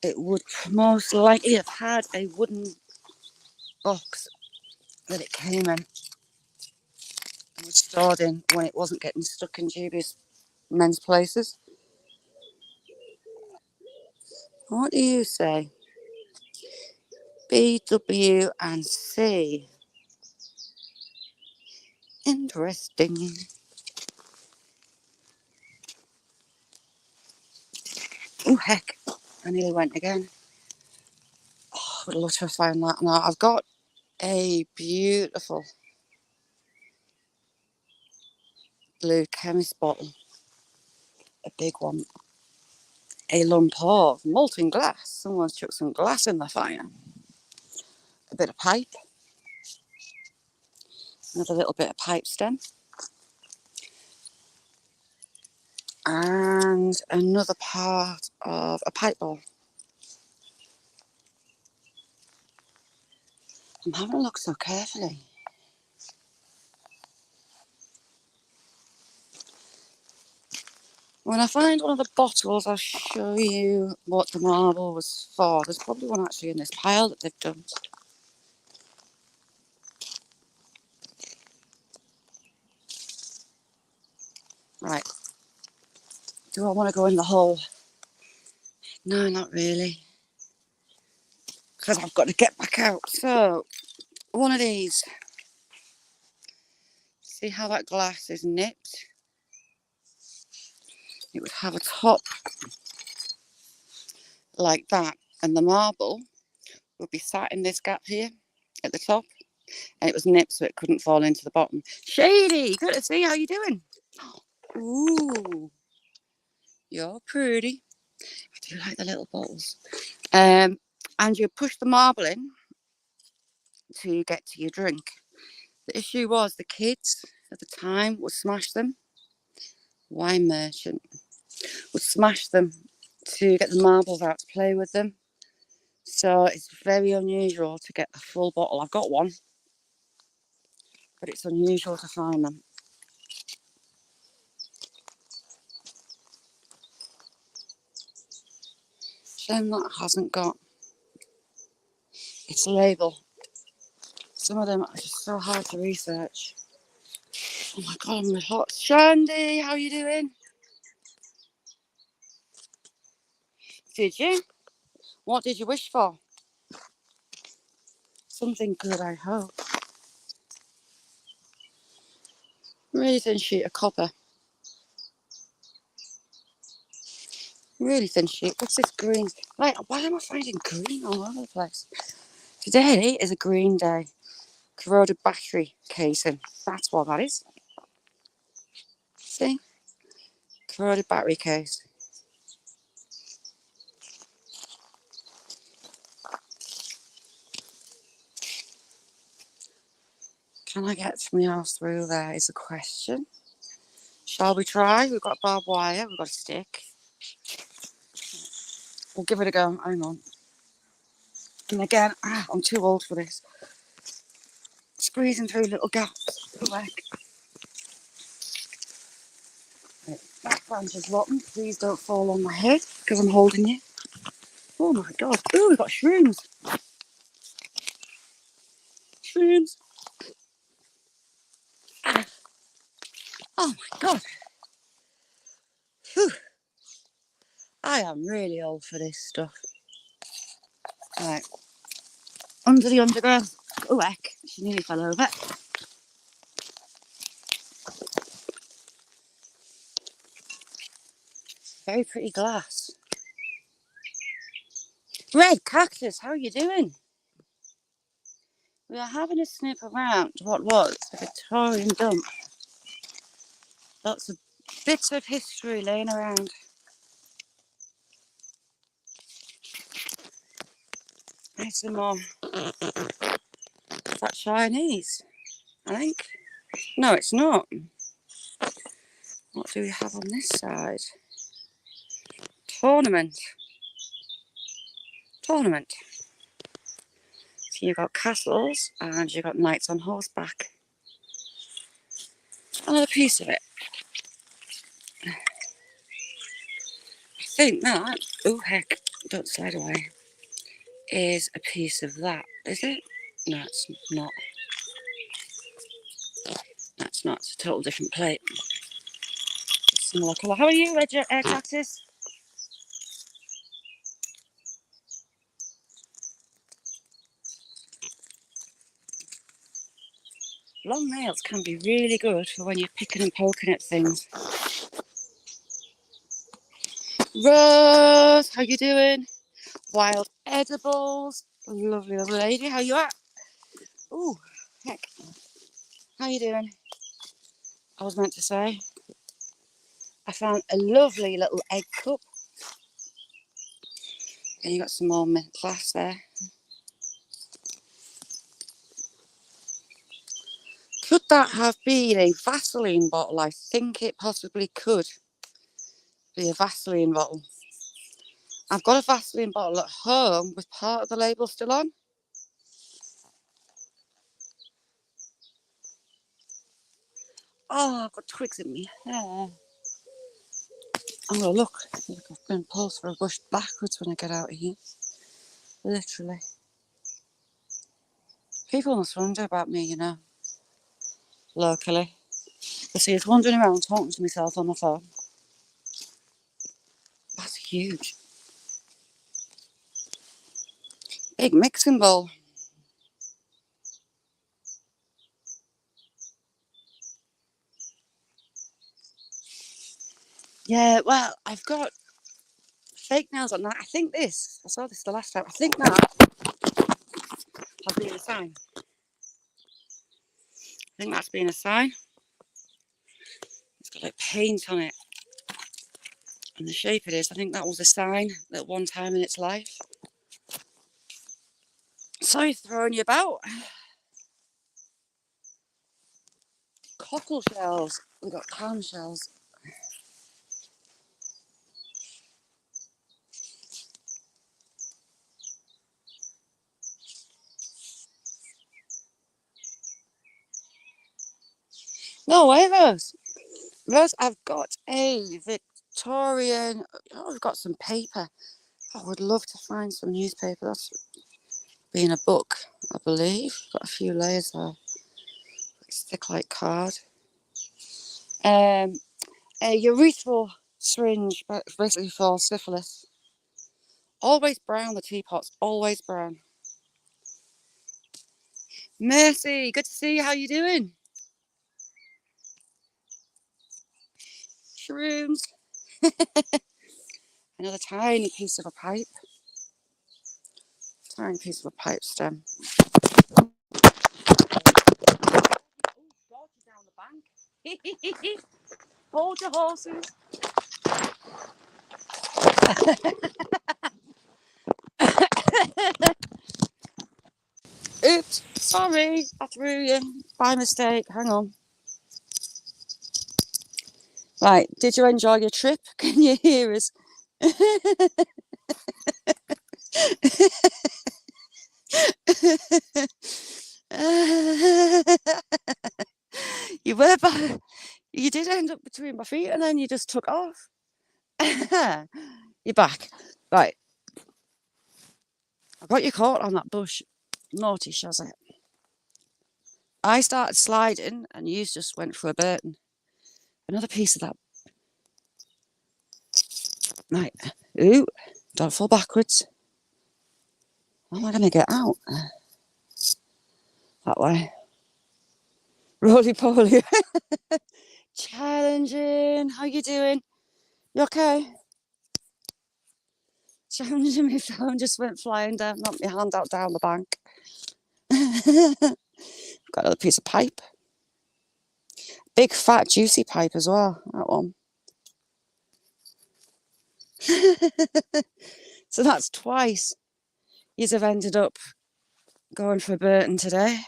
S1: It would most likely have had a wooden box that it came in and was stored in when it wasn't getting stuck in dubious men's places. What do you say? B, W, and C. Interesting. Oh, heck. I nearly went again. Oh, I would love to find that. Now, I've got a beautiful blue chemist bottle. A big one. A lump of molten glass. Someone's chucked some glass in the fire. A bit of pipe. Another little bit of pipe stem. and another part of a pipe ball. I'm having a look so carefully. When I find one of the bottles, I'll show you what the marble was for. There's probably one actually in this pile that they've done. Right. Do I want to go in the hole? No, not really. Because I've got to get back out. So, one of these. See how that glass is nipped? It would have a top like that. And the marble would be sat in this gap here at the top. And it was nipped so it couldn't fall into the bottom. Shady, good to see. How you doing? Ooh, you're pretty. I do like the little bottles. And you push the marble in to get to your drink. The issue was the kids at the time would smash them. Wine merchant would smash them to get the marbles out to play with them. So it's very unusual to get a full bottle. I've got one, but it's unusual to find them. Shame that hasn't got its label. Some of them are just so hard to research. Oh my god, I'm hot. Shandy, how you doing? Did you? What did you wish for? Something good, I hope. Really thin sheet of copper. Really thin sheet. What's this green? Right, why am I finding green all over the place? Today is a green day. Corroded battery casing. That's what that is. See? Corroded battery case. Can I get my house through there is a question. Shall we try? We've got barbed wire. We've got a stick. We'll give it a go. Hang on. And again, I'm too old for this. Squeezing through little gaps. Like, that branch is rotten. Please don't fall on my head because I'm holding you. Oh my god. Ooh, we've got shrooms. Shrooms. Oh my god. Whew. I am really old for this stuff. Right. Under the undergrowth. Oh heck. She nearly fell over. Very pretty glass. Red cactus, how are you doing? We are having a snip around what was the Victorian dump. Lots of bits of history laying around. There's some more. Is that Chinese? I think. No, it's not. What do we have on this side? Tournament. Tournament. So you've got castles and you've got knights on horseback. Another piece of it. I think that, oh heck, don't slide away, is a piece of that. Is it? No, it's not. That's not. It's a total different plate. Similar colour. How are you, Red Cactus? Long nails can be really good for when you're picking and poking at things. Rose, how you doing? Wild edibles. Lovely, lovely lady. How you at? Ooh, heck. How you doing? I was meant to say. I found a lovely little egg cup. And you got some more mint glass there. Could that have been a Vaseline bottle? I think it possibly could. be a Vaseline bottle. I've got a Vaseline bottle at home with part of the label still on. Oh, I've got twigs in my hair. I'm going to look. I've been pulled for a bush backwards when I get out of here. Literally. People must wonder about me, you know, locally. I see, it's wandering around talking to myself on my phone. That's huge. Big mixing bowl. Yeah, well, I've got fake nails on that. I think this, I saw this the last time. I think that has been a sign. I think that's been a sign. It's got like paint on it. And the shape it is, I think that was a sign at one time in its life. Sorry, throwing you about. Cockle shells. We've got clam shells. No way, Rose. Rose, I've got a Victorian. Oh, we've got some paper. I would love to find some newspaper. That's been a book, I believe. Got a few layers there. Stick like card. A urethral syringe, basically for syphilis. Always brown, the teapots. Always brown. Mercy, good to see you. How you doing? Shrooms. Another tiny piece of a pipe. Tiny piece of a pipe stem. Oh, God, you're down the bank. Hold your horses. Oops, sorry, I threw you by mistake. Hang on. Right, did you enjoy your trip? Can you hear us? You were by, you did end up between my feet and then you just took off. You're back. Right. I got you caught on that bush. Naughty Shazzy. I started sliding and you just went for a Burton. Another piece of that. Right. Ooh, don't fall backwards. How am I going to get out? That way. Roly poly. Challenging. How you doing? You okay? Challenging, my phone just went flying down, knocked my hand out down the bank. Got another piece of pipe. Big, fat, juicy pipe as well, that one. So that's twice you'd have ended up going for Burton today.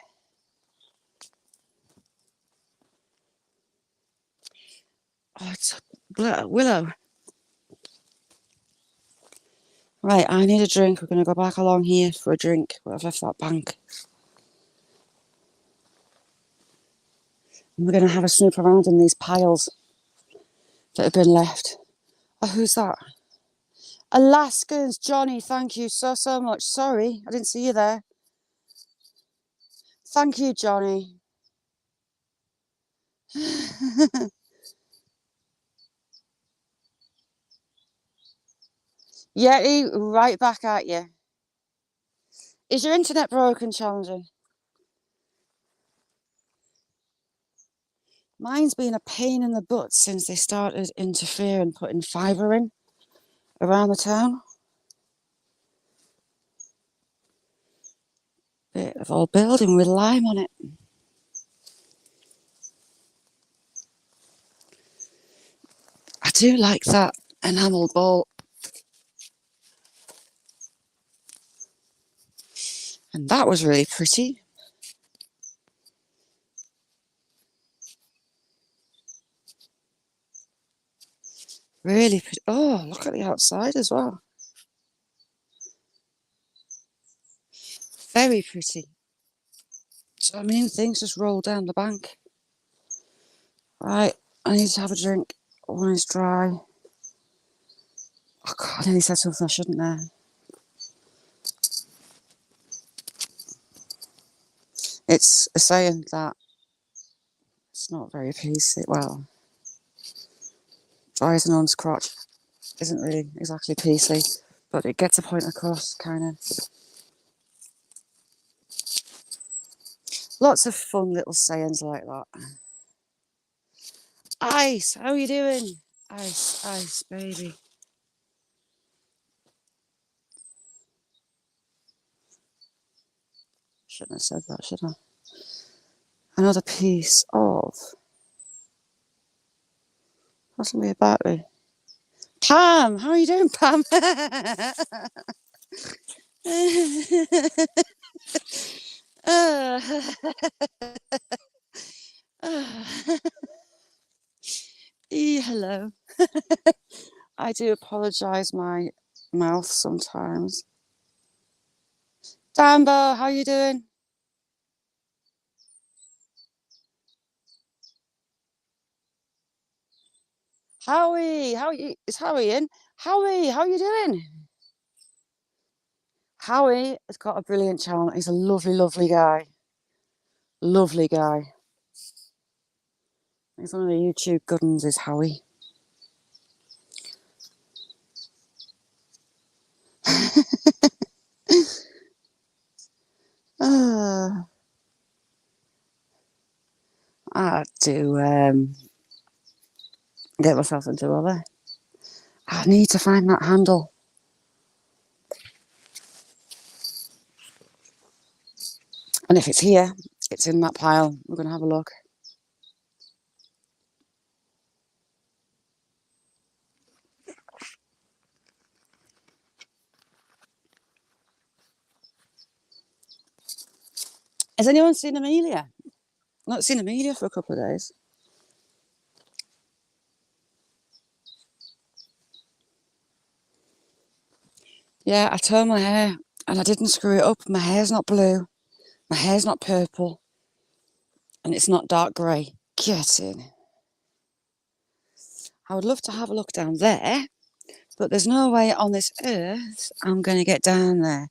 S1: Oh, it's willow. Right, I need a drink. We're going to go back along here for a drink. I've left that bank. And we're going to have a snoop around in these piles that have been left. Oh, who's that? Alaskans, Johnny, thank you so much. Sorry, I didn't see you there. Thank you, Johnny. Yeti, right back at you. Is your internet broken, Challenging? Mine's been a pain in the butt since they started interfering, putting fibre in around the town. Bit of old building with lime on it. I do like that enamel bowl. And that was really pretty. Really pretty. Oh, look at the outside as well. Very pretty. So, I mean, things just roll down the bank. Right, I need to have a drink. One is dry. Oh, God, I nearly said something I shouldn't there. It's a saying that it's not very PC. Well, dry as an own's crotch isn't really exactly PC, but it gets a point across, kind of. Lots of fun little sayings like that. Ice, how are you doing? Ice, ice, baby. Shouldn't have said that, should I? Another piece of. What's going to be a battery? Pam, how are you doing, Pam? Hello. I do apologise my mouth sometimes. Dambo, how you doing? Howie, how are you? Is Howie in? Howie, how are you doing? Howie has got a brilliant channel. He's a lovely, lovely guy. Lovely guy. He's one of the YouTube good ones, is Howie. I had to get myself into other. I need to find that handle. And if it's here, it's in that pile. We're going to have a look. Has anyone seen Amelia? Not seen Amelia for a couple of days. Yeah, I turned my hair and I didn't screw it up. My hair's not blue. My hair's not purple. And it's not dark grey. Get in. I would love to have a look down there, but there's no way on this earth I'm going to get down there.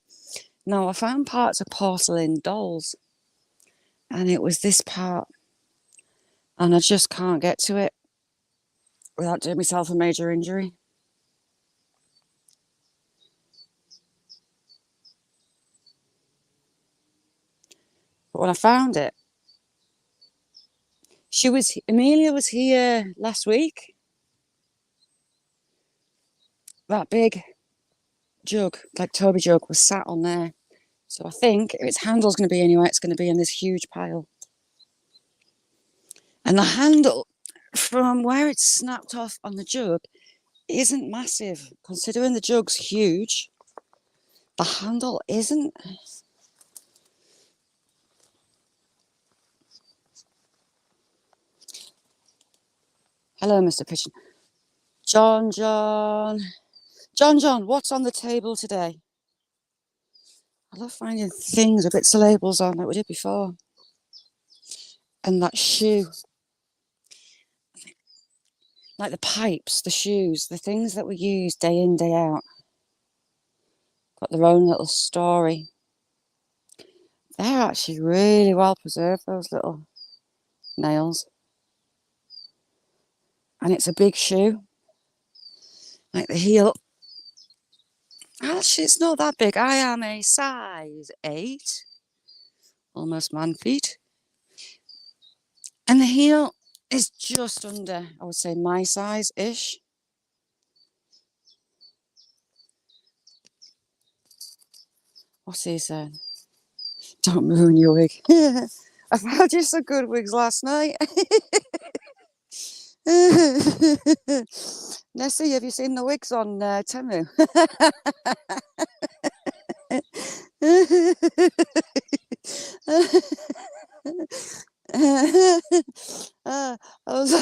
S1: Now, I found parts of porcelain dolls, and it was this part, and I just can't get to it without doing myself a major injury. But when I found it, Amelia was here last week. That big jug, like Toby jug, was sat on there. So I think if its handle's going to be anywhere, it's going to be in this huge pile. And the handle, from where it's snapped off on the jug, isn't massive. Considering the jug's huge, the handle isn't. Hello, Mr. Pigeon. John, what's on the table today? I love finding things with bits of labels on like we did before. And that shoe. Like the pipes, the shoes, the things that we use day in, day out. Got their own little story. They're actually really well preserved, those little nails. And it's a big shoe. Like the heel. Actually, it's not that big. I am a size 8. Almost man feet. And the heel is just under, I would say, my size-ish. What's he saying? Don't ruin your wig. I found you some good wigs last night. Nessie, have you seen the wigs on Temu? I was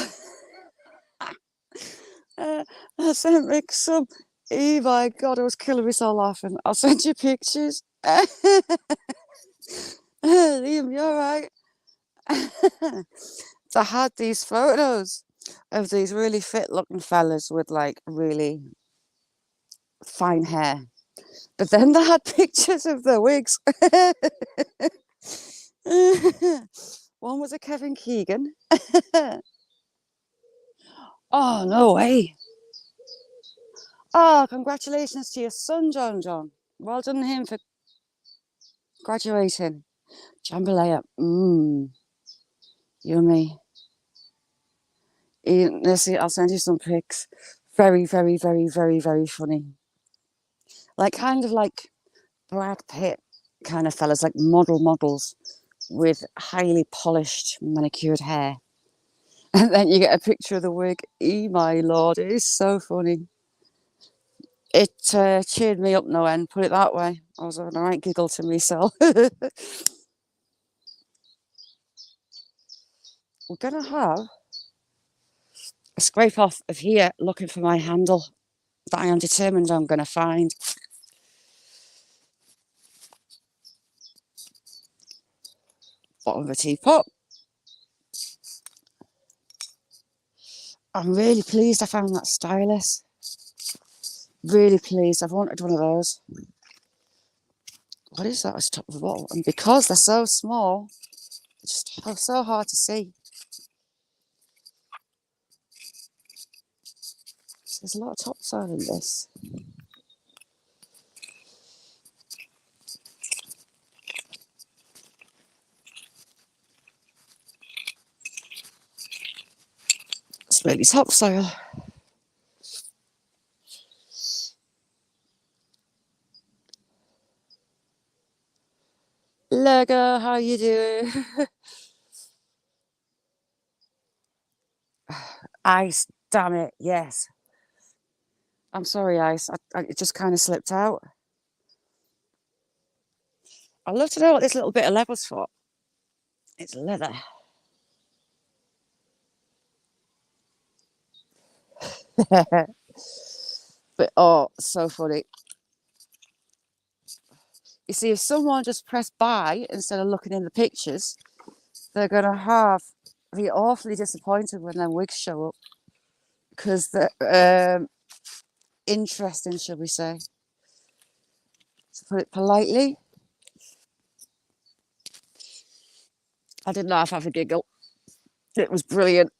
S1: sent me some. Oh my God, I was killing myself laughing. I'll send you pictures. Liam, you alright? So I had these photos of these really fit looking fellas with like really fine hair. But then they had pictures of their wigs. One was a Kevin Keegan. Oh, no way. Oh, congratulations to your son, John. Well done him for graduating. Jambalaya. Yummy. Let's see, I'll send you some pics. Very, very, very, very, very funny. Like, kind of like Brad Pitt kind of fellas, like models with highly polished, manicured hair. And then you get a picture of the wig. My lord, it is so funny. It cheered me up no end, put it that way. I was having a right giggle to myself. We're going to have a scrape off of here looking for my handle that I am determined I'm going to find. Bottom of a teapot. I'm really pleased I found that stylus. Really pleased. I've wanted one of those. What is that at the top of the bottle? And because they're so small, it's just so hard to see. So there's a lot of topsoil in this. It's really topsoil. Lego, how you doing? Ice, damn it, yes. I'm sorry, Ice. It just kind of slipped out. I'd love to know what this little bit of leather's for. It's leather. But, oh, so funny. You see, if someone just pressed buy instead of looking in the pictures, they're going to be awfully disappointed when their wigs show up. Because they're interesting, shall we say. To put it politely. I didn't laugh, have a giggle. It was brilliant.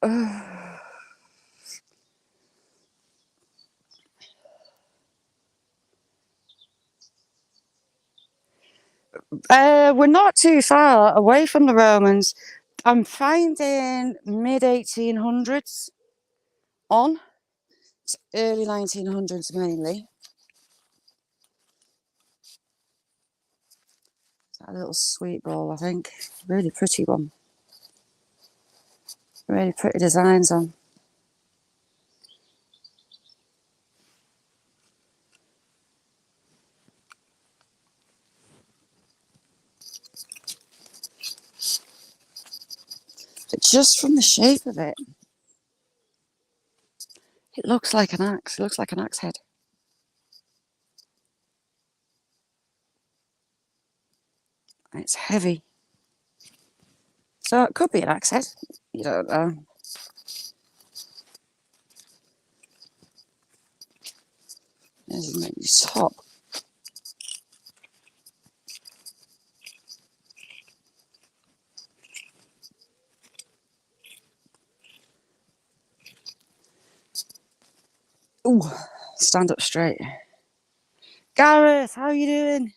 S1: We're not too far away from the Romans. I'm finding mid-1800s on. It's early 1900s mainly. That little sweet ball, I think. Really pretty one. Really pretty designs on. But just from the shape of it, it looks like an axe. It looks like an axe head. And it's heavy. So it could be an axe head. You don't know. There's the top. Ooh, stand up straight. Gareth, how are you doing?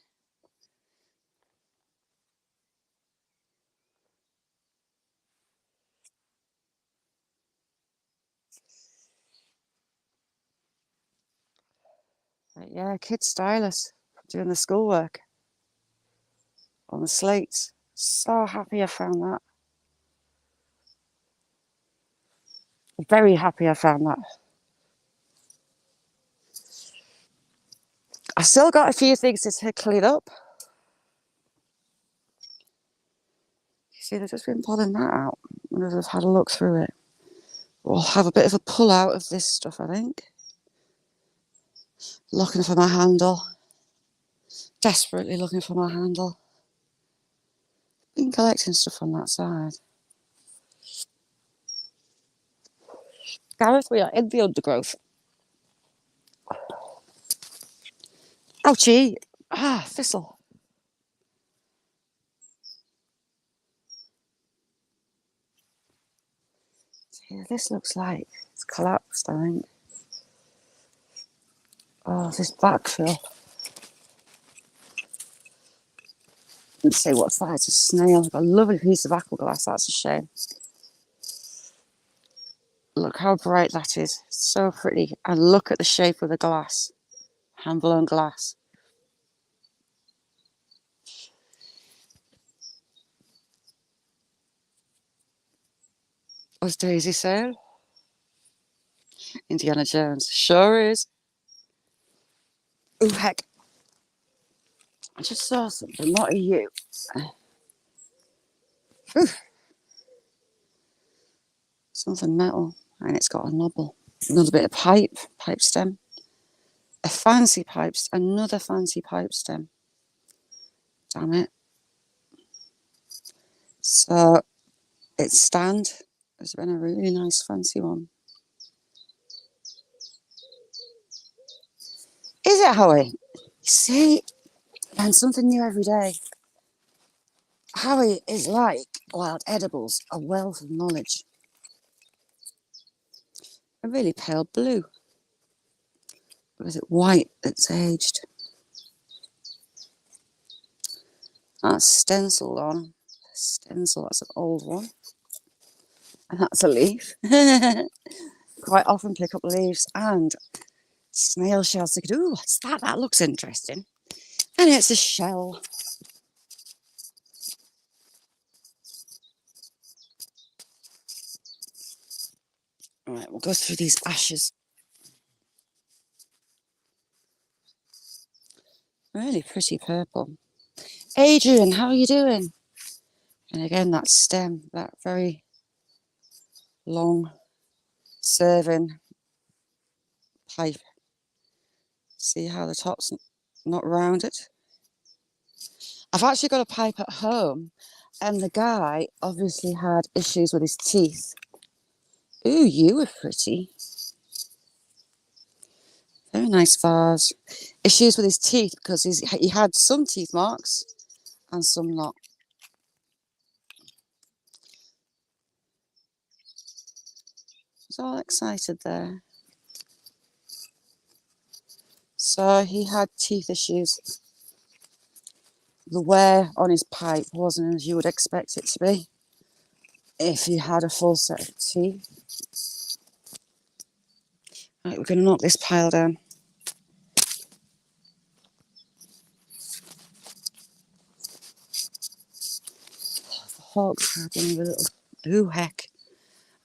S1: Yeah, kid stylus doing the schoolwork on the slates. So happy I found that. Very happy I found that. I've still got a few things to clean up. You see, they've just been pulling that out. I've had a look through it. We'll have a bit of a pull out of this stuff, I think. Looking for my handle. Desperately looking for my handle. Been collecting stuff on that side. Gareth, we are in the undergrowth. Ouchie! Ah, thistle. Yeah, this looks like it's collapsed, I think. Oh, this backfill. Let's see what's that. It's a snail. I've got a lovely piece of apple glass. That's a shame. Look how bright that is. So pretty. And look at the shape of the glass. Hand blown glass. Was Daisy sale? Indiana Jones. Sure is. Ooh, heck. I just saw something. What are you? Ooh. Something metal. And it's got a knobble. Another bit of pipe stem. A fancy pipe, another fancy pipe stem. Damn it. So its stand has been a really nice fancy one. Is it, Howie? See, and something new every day. Howie is like wild edibles, a wealth of knowledge. A really pale blue. Or is it white that's aged? That's stenciled on. Stencil, that's an old one. And that's a leaf. Quite often pick up leaves and snail shells. They go, ooh, what's that? That looks interesting. And it's a shell. All right, we'll go through these ashes. Really pretty purple. Adrian, how are you doing? And again, that stem, that very long serving pipe. See how the top's not rounded? I've actually got a pipe at home, and the guy obviously had issues with his teeth. Ooh, you were pretty. Very nice vase. Issues with his teeth because he had some teeth marks and some not. He's all excited there. So he had teeth issues. The wear on his pipe wasn't as you would expect it to be if he had a full set of teeth. Right, we're going to knock this pile down. The hawk's having a little... Ooh, heck.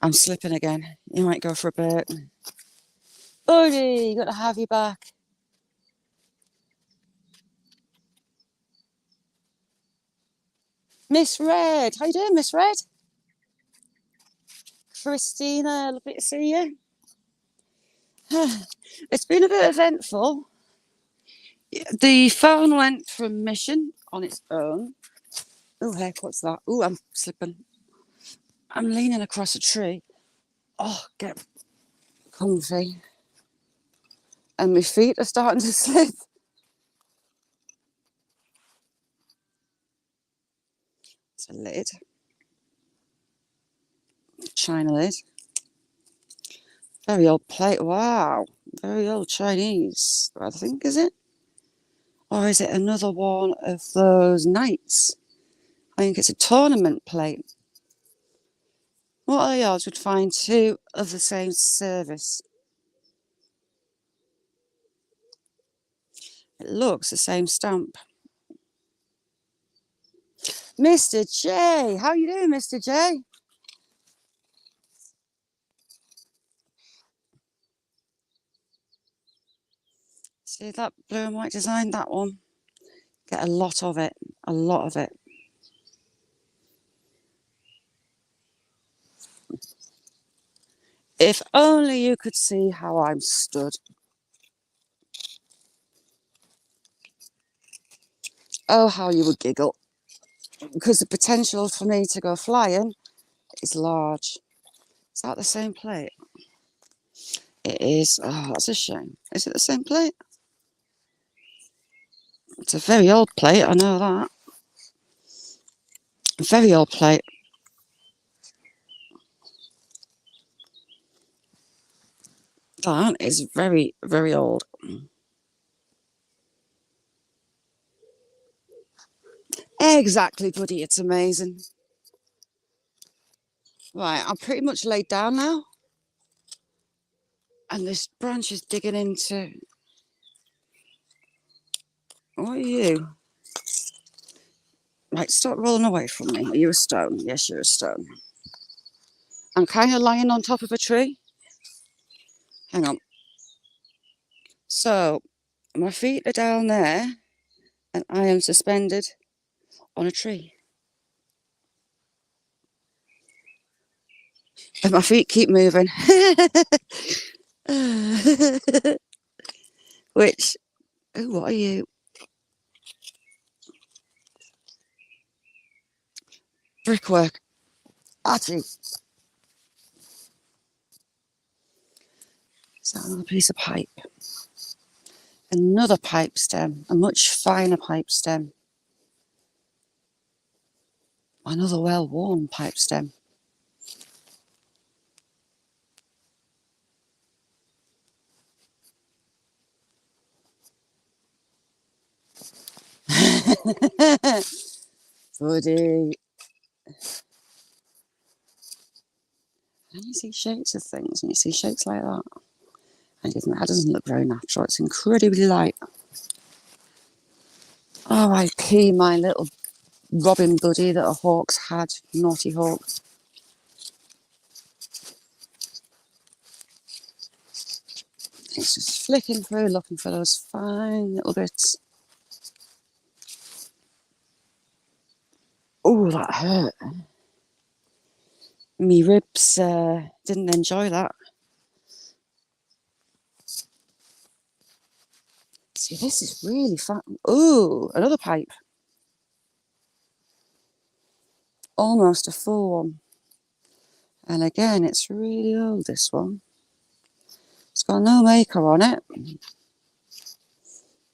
S1: I'm slipping again. You might go for a bit. Buddy, got to have you back. Miss Red. How you doing, Miss Red? Christina, lovely to see you. It's been a bit eventful. The phone went from mission on its own. Oh, heck, what's that? Oh, I'm slipping. I'm leaning across a tree. Oh, get comfy. And my feet are starting to slip. It's a lid. China lid. Very old plate. Wow. Very old Chinese, I think, is it? Or is it another one of those knights? I think it's a tournament plate. What are the odds we'd find two of the same service? It looks the same stamp. Mr. J, how you doing, Mr. J? See that blue and white design? That one. Get a lot of it. A lot of it. If only you could see how I'm stood. Oh, how you would giggle. Because the potential for me to go flying is large. Is that the same plate? It is. Oh, that's a shame. Is it the same plate? It's a very old plate, I know that. A very old plate. That is very, very old. Exactly, buddy. It's amazing. Right, I'm pretty much laid down now. And this branch is digging into... What are you? Right, stop rolling away from me. Are you a stone? Yes, you're a stone. I'm kind of lying on top of a tree. Hang on. So, my feet are down there, and I am suspended on a tree. And my feet keep moving. Which, oh, what are you? Brickwork. Atty. Is that another piece of pipe? Another pipe stem. A much finer pipe stem. Another well-worn pipe stem. Buddy. And you see shapes of things, and you see shapes like that. And that doesn't look very natural. It's incredibly light. R.I.P. my little robin buddy that a hawk's had. Naughty hawk. It's just flicking through, looking for those fine little bits. Oh, that hurt. Me ribs didn't enjoy that. See, this is really fat. Oh, another pipe. Almost a full one. And again, it's really old, this one. It's got no maker on it.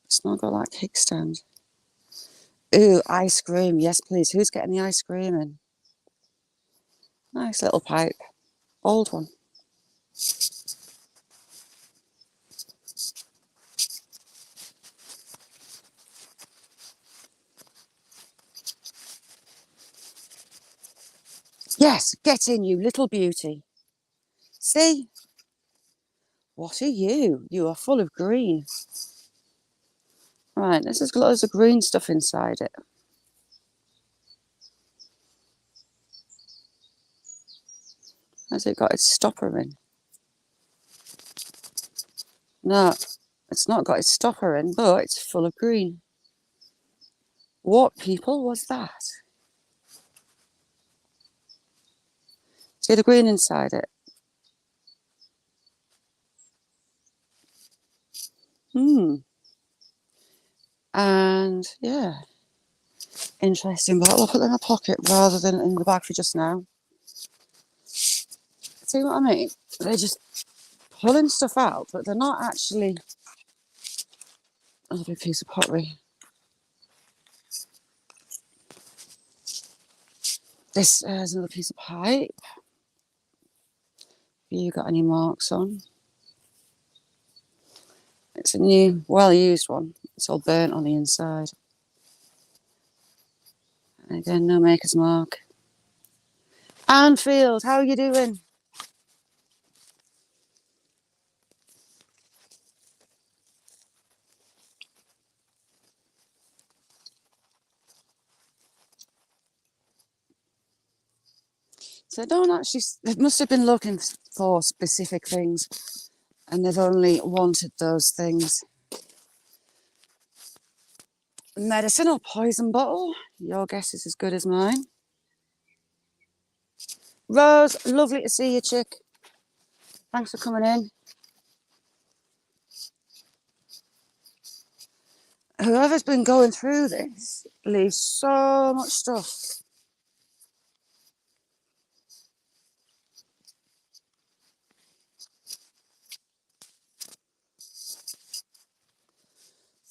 S1: It's not got that kickstand. Ooh, ice cream. Yes, please. Who's getting the ice cream in? Nice little pipe. Old one. Yes, get in, you little beauty. See? What are you? You are full of green. Right, this has got loads of green stuff inside it. Has it got its stopper in? No, it's not got its stopper in, but it's full of green. What people was that? See the green inside it? And yeah, interesting. But I'll put them in a pocket rather than in the bag for just now. See what I mean? They're just pulling stuff out, but they're not actually... Another big piece of pottery. This is another piece of pipe. Have you got any marks on? It's a new, well-used one. It's all burnt on the inside. And again, no maker's mark. Anfield, how are you doing? So don't actually... They must have been looking for specific things, and they've only wanted those things. Medicine or poison bottle? Your guess is as good as mine. Rose, lovely to see you, chick. Thanks for coming in. whoever's been going through this leaves so much stuff.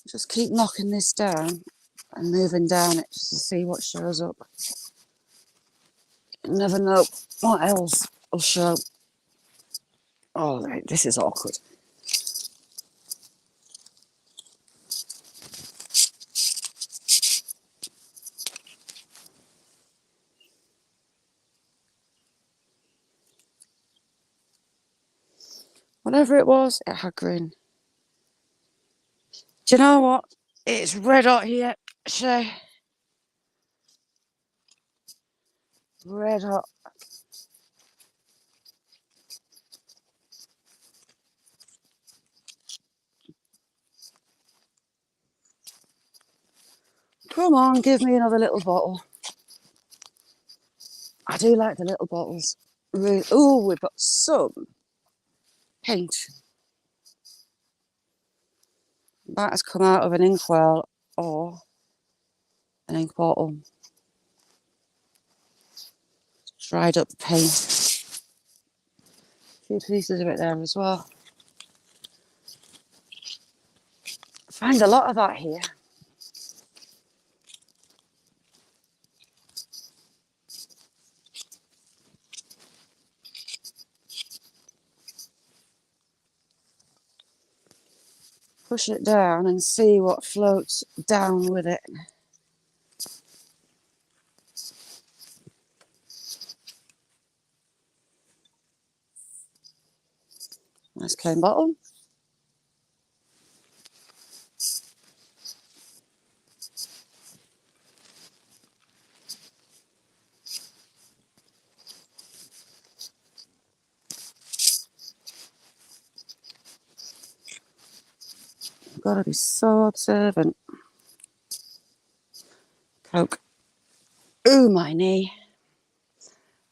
S1: Just keep knocking this down and moving down it just to see what shows up. You never know what else will show. Oh, this is awkward. Whatever it was, it had green. Do you know what? It's red hot here, Shay. Red hot. Come on, give me another little bottle. I do like the little bottles. Really. Oh, we've got some paint. That has come out of an inkwell or an ink bottle. Dried up the paint. A few pieces of it there as well. I find a lot of that here. Push it down and see what floats down with it. Nice plain bottle. You've got to be so observant. Coke. Ooh, my knee.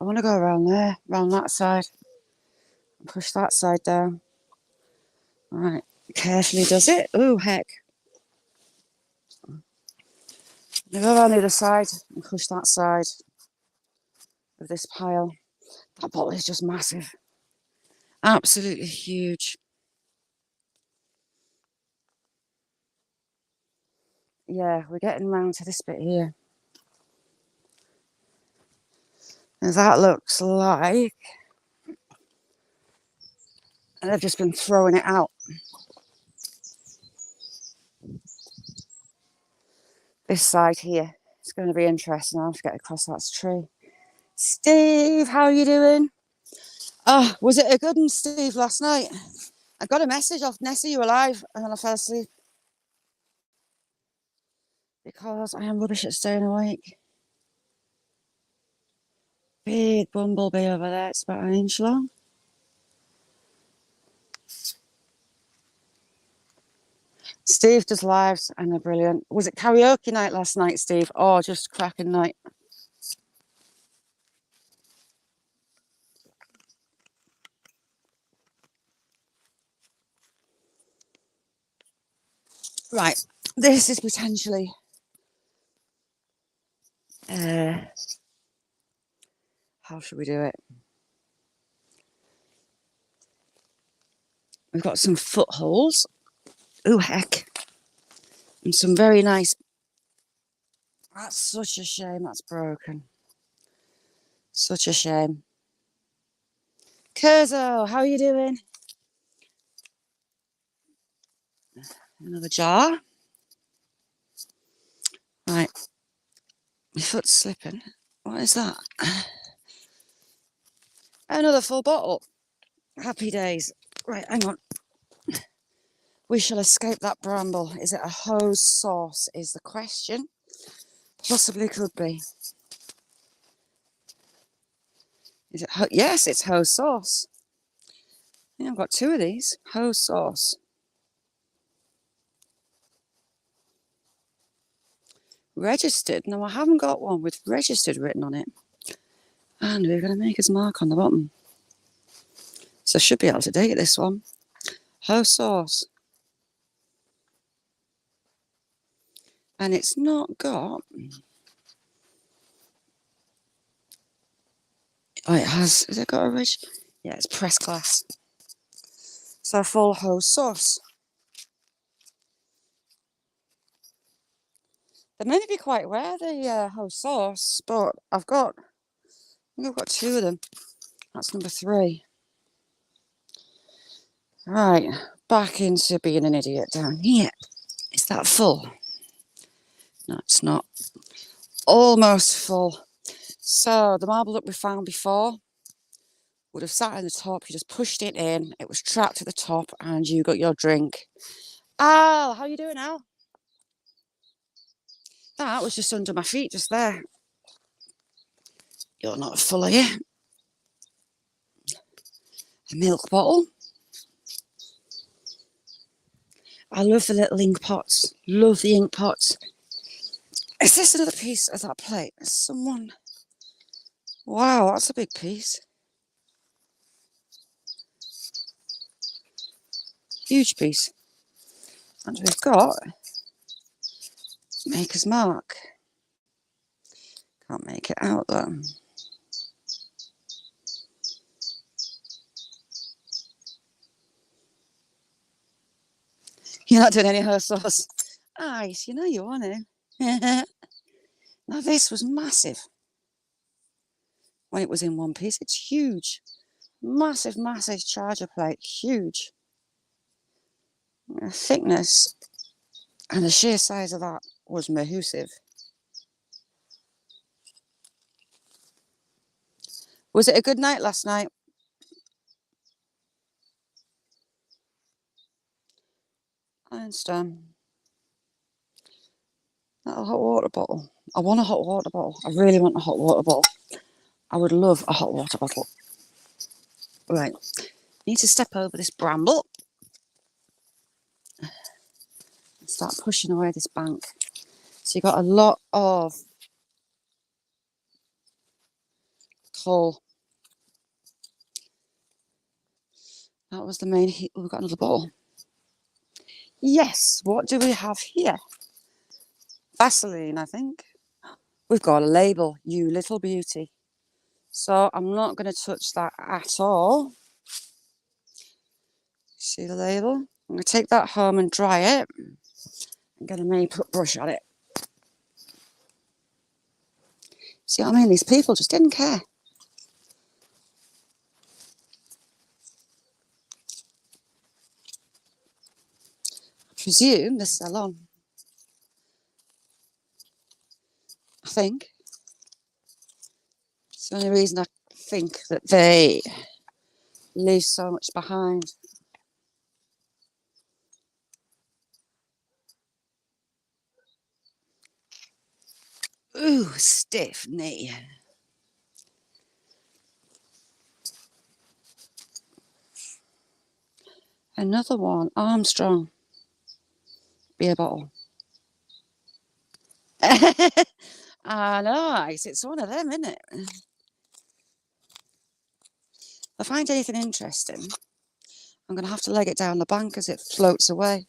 S1: I want to go around there, around that side. And push that side down. Right, carefully does it. Ooh, heck. Now go around the other side and push that side of this pile. That bottle is just massive. Absolutely huge. Yeah, we're getting round to this bit here. And that looks like they've just been throwing it out. This side here. It's going to be interesting. I'll have to get across that tree. Steve, how are you doing? Oh, was it a good one, Steve, last night? I got a message off Nessie, you were alive, and then I fell asleep. Because I am rubbish at staying awake. Big bumblebee over there. It's about an inch long. Steve does lives and they're brilliant. Was it karaoke night last night, Steve? Oh, just cracking night. Right, this is potentially how should we do it? We've got some footholes. Ooh, heck. And some very nice. That's such a shame that's broken. Such a shame. Kurzo, how are you doing? Another jar. Right. My foot's slipping. What is that? Another full bottle. Happy days. Right, hang on. We shall escape that bramble. Is it a hose sauce is the question. Possibly could be. Is it? Yes, it's hose sauce. Yeah, I've got two of these. Hose sauce. Registered. No, I haven't got one with registered written on it. And we're going to make his mark on the bottom. So I should be able to date this one. Hose sauce. And it's not got... Oh, it has. Has it got a ridge? Yeah, it's press glass. So full hose sauce. They may be quite rare, the hose sauce, but I think I've got 2 of them. That's number 3. Right, back into being an idiot down here. Is that full? No, it's not. Almost full. So the marble that we found before would have sat in the top. You just pushed it in. It was trapped at the top, and you got your drink. Al, how you doing, Al? That was just under my feet, just there. You're not full, are you? A milk bottle. I love the little ink pots. Love the ink pots. Is this another piece of that plate? Someone... Wow, that's a big piece. Huge piece. And we've got Maker's Mark. Can't make it out though. You're not doing any hot sauce. Nice, you know you want to. Now this was massive. When it was in one piece, it's huge. Massive, massive charger plate. Huge. The thickness and the sheer size of that was massive. Was it a good night last night? I understand. That a hot water bottle. I want a hot water bottle. I really want a hot water bottle. I would love a hot water bottle. Right. Need to step over this bramble. And start pushing away this bank. So you've got a lot of coal. That was the main heat. We've got another bottle. Yes. What do we have here? Vaseline, I think. We've got a label. You little beauty. So I'm not going to touch that at all. See the label? I'm going to take that home and dry it. I'm going to maybe put brush on it. See what I mean? These people just didn't care. I presume the salon. I think. It's the only reason I think that they leave so much behind. Ooh, stiff knee. Another one, Armstrong beer bottle. Ah, nice. It's one of them, isn't it? If I find anything interesting, I'm going to have to leg it down the bank as it floats away.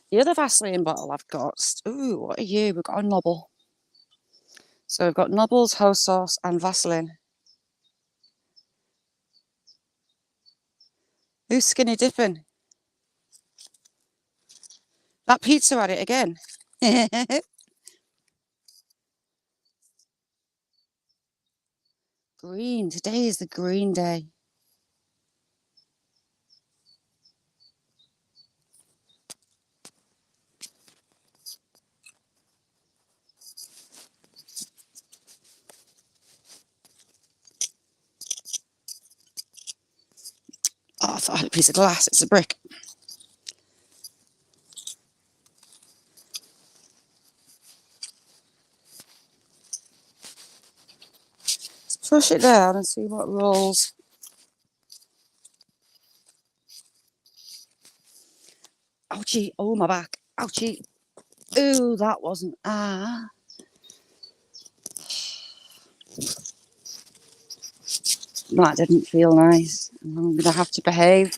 S1: The other Vaseline bottle I've got, ooh, what are you? We've got a Nobble. So we've got Nobbles, hose sauce and Vaseline. Who's skinny dipping? That pizza at it again. Green. Today is the green day. Oh, I thought I had a piece of glass. It's a brick. Let's push it down and see what rolls. Ouchie. Oh, my back. Ouchie. Ooh, that wasn't that didn't feel nice. I'm gonna have to behave.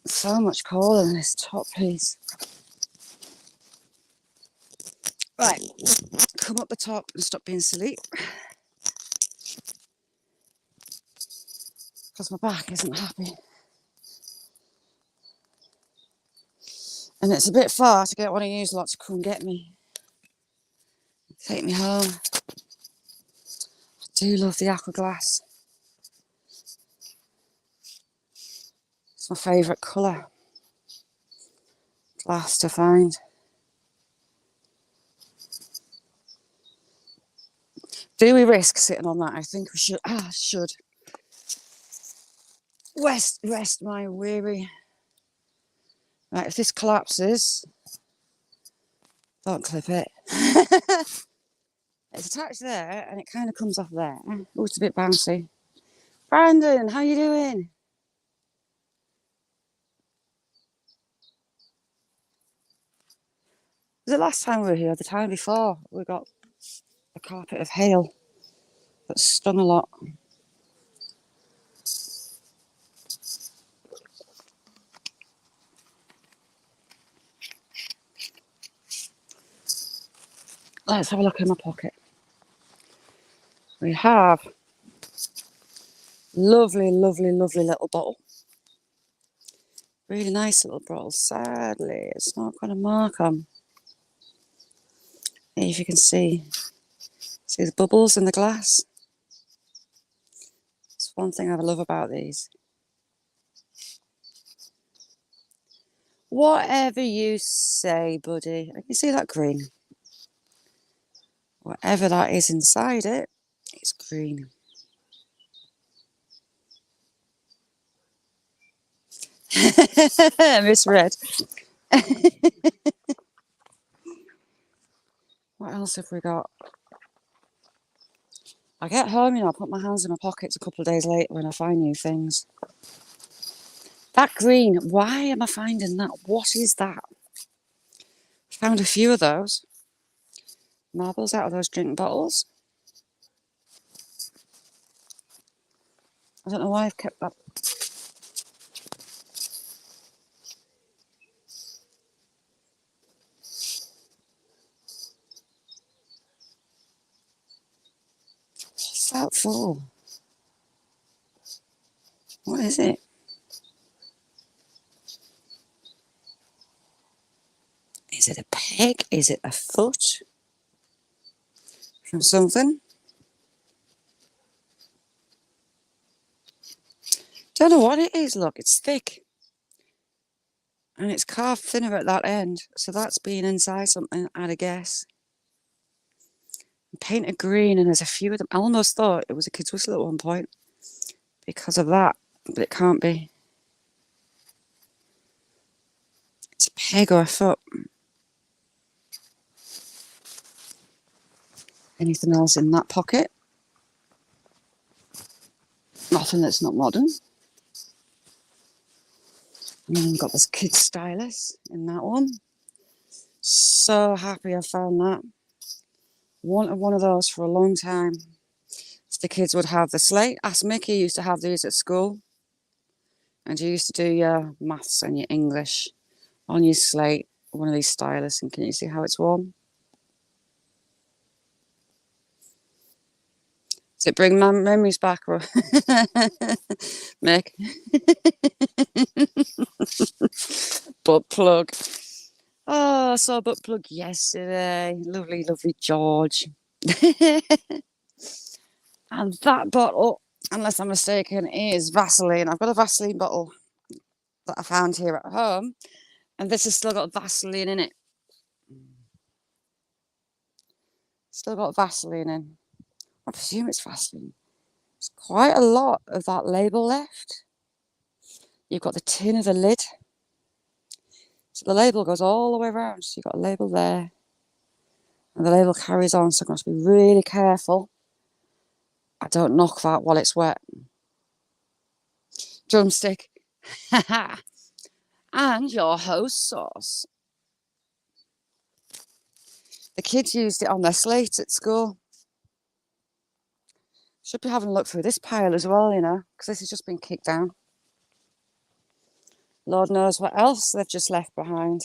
S1: So much coal in this top piece. Right, come up the top and stop being silly. Because my back isn't happy. And it's a bit far to get one of you lot to come get me. Take me home. I do love the aqua glass. It's my favourite colour. Glass to find. Do we risk sitting on that? I think we should. Should. Rest my weary. Right, if this collapses, don't clip it. It's attached there and it kind of comes off there. Oh, it's a bit bouncy. Brandon, how you doing? The last time we were here, the time before, we got a carpet of hail that stung a lot. Let's have a look in my pocket. We have lovely, lovely, lovely little bottle. Really nice little bottle. Sadly, it's not got a mark on. If you can see the bubbles in the glass. It's one thing I love about these. Whatever you say, buddy. I can see that green. Whatever that is inside it, it's green. Misread. What else have we got? I get home, I put my hands in my pockets a couple of days later when I find new things. That green, why am I finding that? What is that? Found a few of those. Marbles out of those drink bottles. I don't know why I've kept that. What's that for? What is it? Is it a peg? Is it a foot? From something? Don't know what it is, look, it's thick. And it's carved thinner at that end. So that's been inside something, I'd guess. Painted green, and there's a few of them. I almost thought it was a kid's whistle at one point because of that, but it can't be. It's a peg or a foot. Anything else in that pocket? Nothing that's not modern. And then we've got this kid's stylus in that one. So happy I found that. Wanted one of those for a long time. So the kids would have the slate. Ask Mickey, used to have these at school. And you used to do your maths and your English on your slate, one of these stylus, and can you see how it's warm? Does it bring my memories back? Or Mick? Butt plug. Oh, I saw a butt plug yesterday. Lovely, lovely George. And that bottle, unless I'm mistaken, is Vaseline. I've got a Vaseline bottle that I found here at home, and this has still got Vaseline in it. Still got Vaseline in. I presume it's Vaseline. There's quite a lot of that label left. You've got the tin of the lid. So the label goes all the way around. So you've got a label there. And the label carries on, so I must be really careful I don't knock that while it's wet. Drumstick. And And your host sauce. The kids used it on their slate at school. Should be having a look through this pile as well, you know, because this has just been kicked down. Lord knows what else they've just left behind.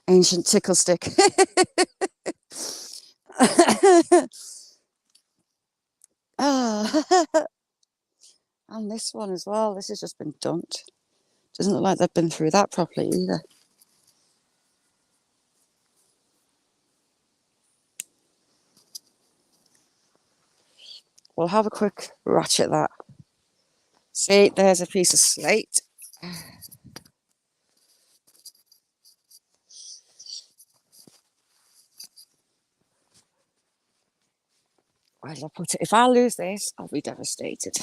S1: Ancient tickle stick. Oh. And this one as well. This has just been dumped. Doesn't look like they've been through that properly either. We'll have a quick ratchet that. See, there's a piece of slate. Where did I put it? If I lose this, I'll be devastated.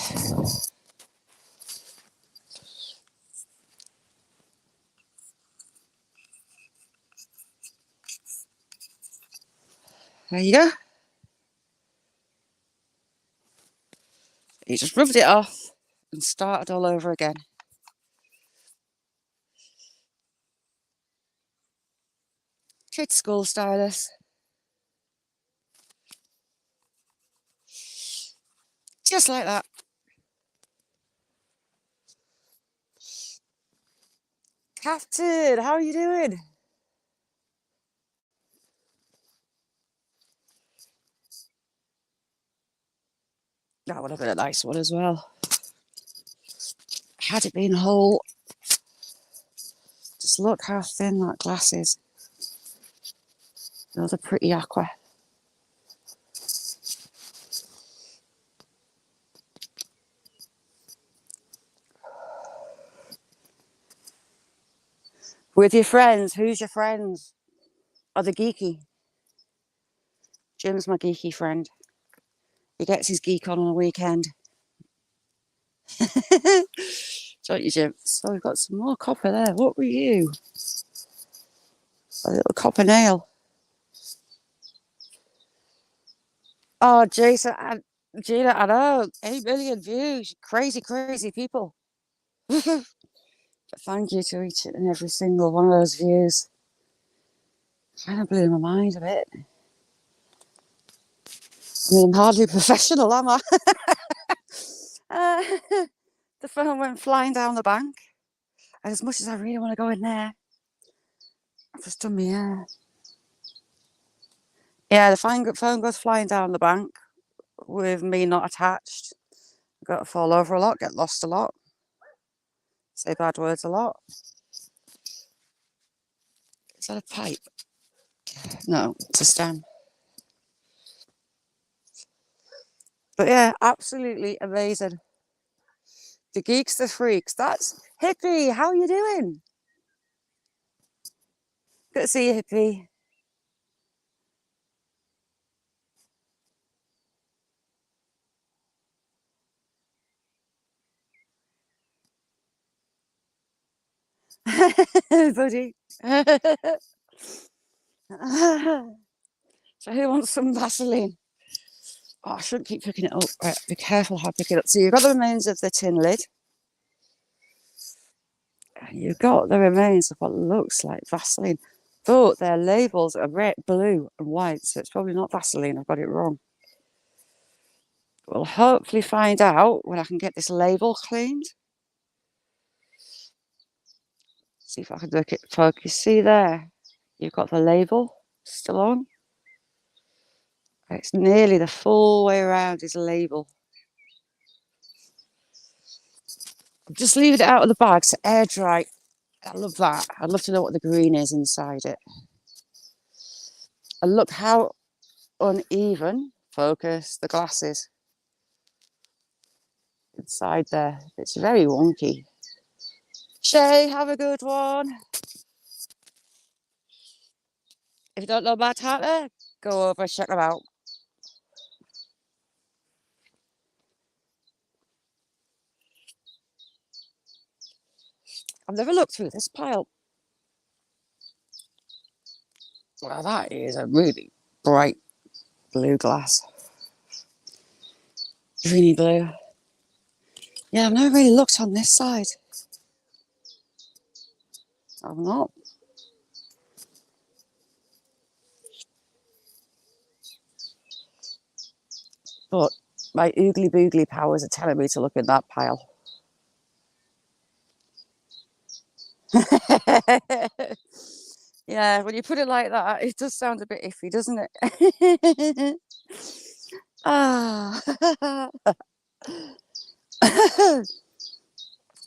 S1: There you go. You just rubbed it off and started all over again. Kids' school stylus. Just like that. Captain, how are you doing? That would have been a nice one as well. Had it been whole, just look how thin that glass is. Another pretty aqua. With your friends, who's your friends? Are they geeky? Jim's my geeky friend. He gets his geek on a weekend. Don't you, Jim? So we've got some more copper there. What were you? A little copper nail. Oh, Jason, Gina, I know. 8 million views. Crazy, crazy people. But thank you to each and every single one of those views. Kind of blew my mind a bit. I mean, I'm hardly professional, am I? The phone went flying down the bank. And as much as I really want to go in there, I've just done my hair. Yeah, the phone goes flying down the bank with me not attached. I've got to fall over a lot, get lost a lot, say bad words a lot. Is that a pipe? No, it's a stem. But yeah, absolutely amazing. The geeks, the freaks. That's Hippie. How are you doing? Good to see you, Hippie. Buddy. So who wants some Vaseline? Oh, I shouldn't keep picking it up. Right, be careful how I pick it up. So you've got the remains of the tin lid. You've got the remains of what looks like Vaseline. But their labels are red, blue and white. So it's probably not Vaseline. I've got it wrong. We'll hopefully find out when I can get this label cleaned. See if I can make it focus. See there? You've got the label still on. It's nearly the full way around his label. Just leave it out of the bag to air dry. I love that. I'd love to know what the green is inside it. And look how uneven, focus, the glass is inside there. It's very wonky. Shay, have a good one. If you don't know about Tata, go over and check them out. I've never looked through this pile. Well, that is a really bright blue glass. Greeny blue. Yeah, I've never really looked on this side. I've not. But my oogly boogly powers are telling me to look in that pile. Yeah, when you put it like that, it does sound a bit iffy, doesn't it? Ah.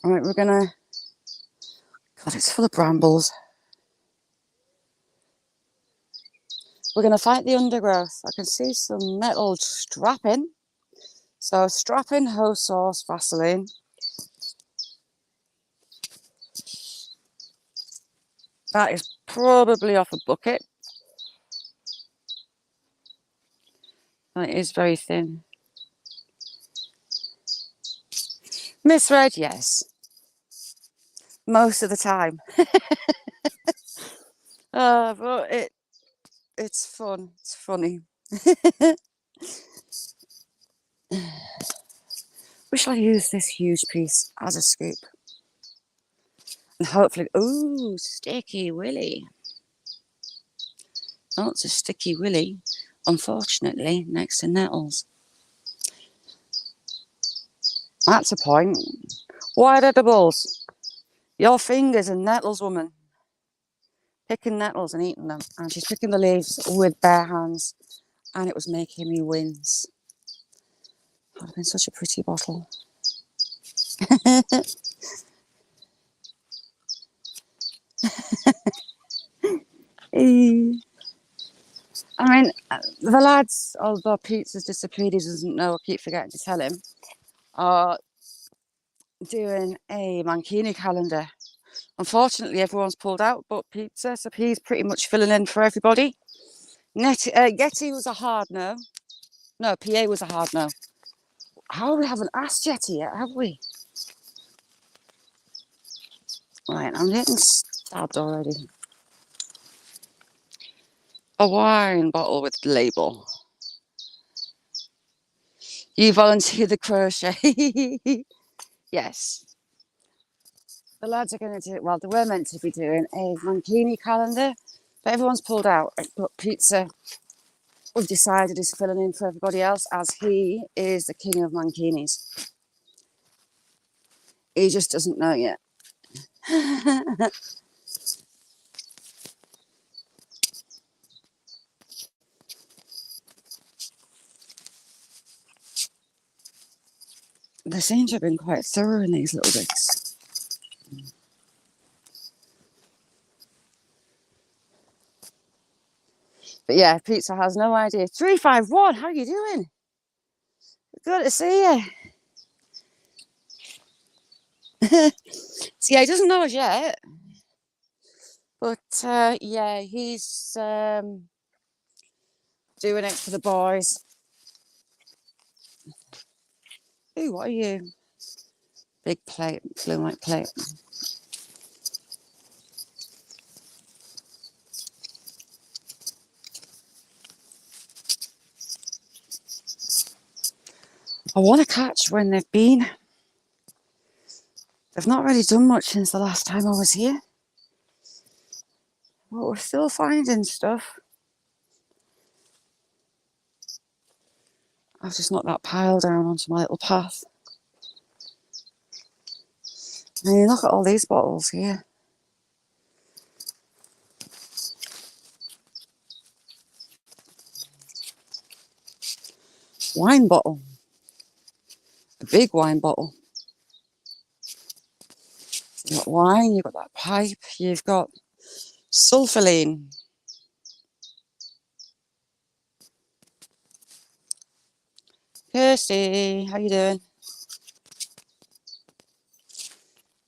S1: All right, we're gonna. God, it's full of brambles. We're gonna fight the undergrowth. I can see some metal strapping. So strapping, hose sauce, Vaseline. That is probably off a bucket. That is very thin. Misread, yes. Most of the time. But it's fun. It's funny. We shall use this huge piece as a scoop. And hopefully, ooh, sticky willy. Oh, it's a sticky willy, unfortunately, next to nettles. That's a point. White edibles. Your fingers are nettles, woman. Picking nettles and eating them. And she's picking the leaves with bare hands. And it was making me wince. That would have been such a pretty bottle. I mean, the lads, although Pete's disappeared, he doesn't know, I keep forgetting to tell him, are doing a Mankini calendar. Unfortunately, everyone's pulled out but Pizza, so he's pretty much filling in for everybody. Getty was a hard no. No, PA was a hard no. How we haven't asked Jetty yet, have we? Right, I'm getting stabbed already. A wine bottle with label. You volunteer the crochet. Yes. The lads are going to do, well, they were meant to be doing a Mankini calendar, but everyone's pulled out. But Pizza, we've decided, is filling in for everybody else as he is the king of Mankinis. He just doesn't know yet. They seem to have been quite thorough in these little bits. But yeah, Pizza has no idea. 351, how are you doing? Good to see you. So yeah, he doesn't know us yet. But yeah, he's doing it for the boys. Ooh, what are you? Big plate, blue and white plate. I want to catch when they've been. They've not really done much since the last time I was here. But we're still finding stuff. I've just knocked that pile down onto my little path. I mean, look at all these bottles here. Wine bottle. A big wine bottle. You've got wine, you've got that pipe, you've got sulfaline. Kirsty, how you doing?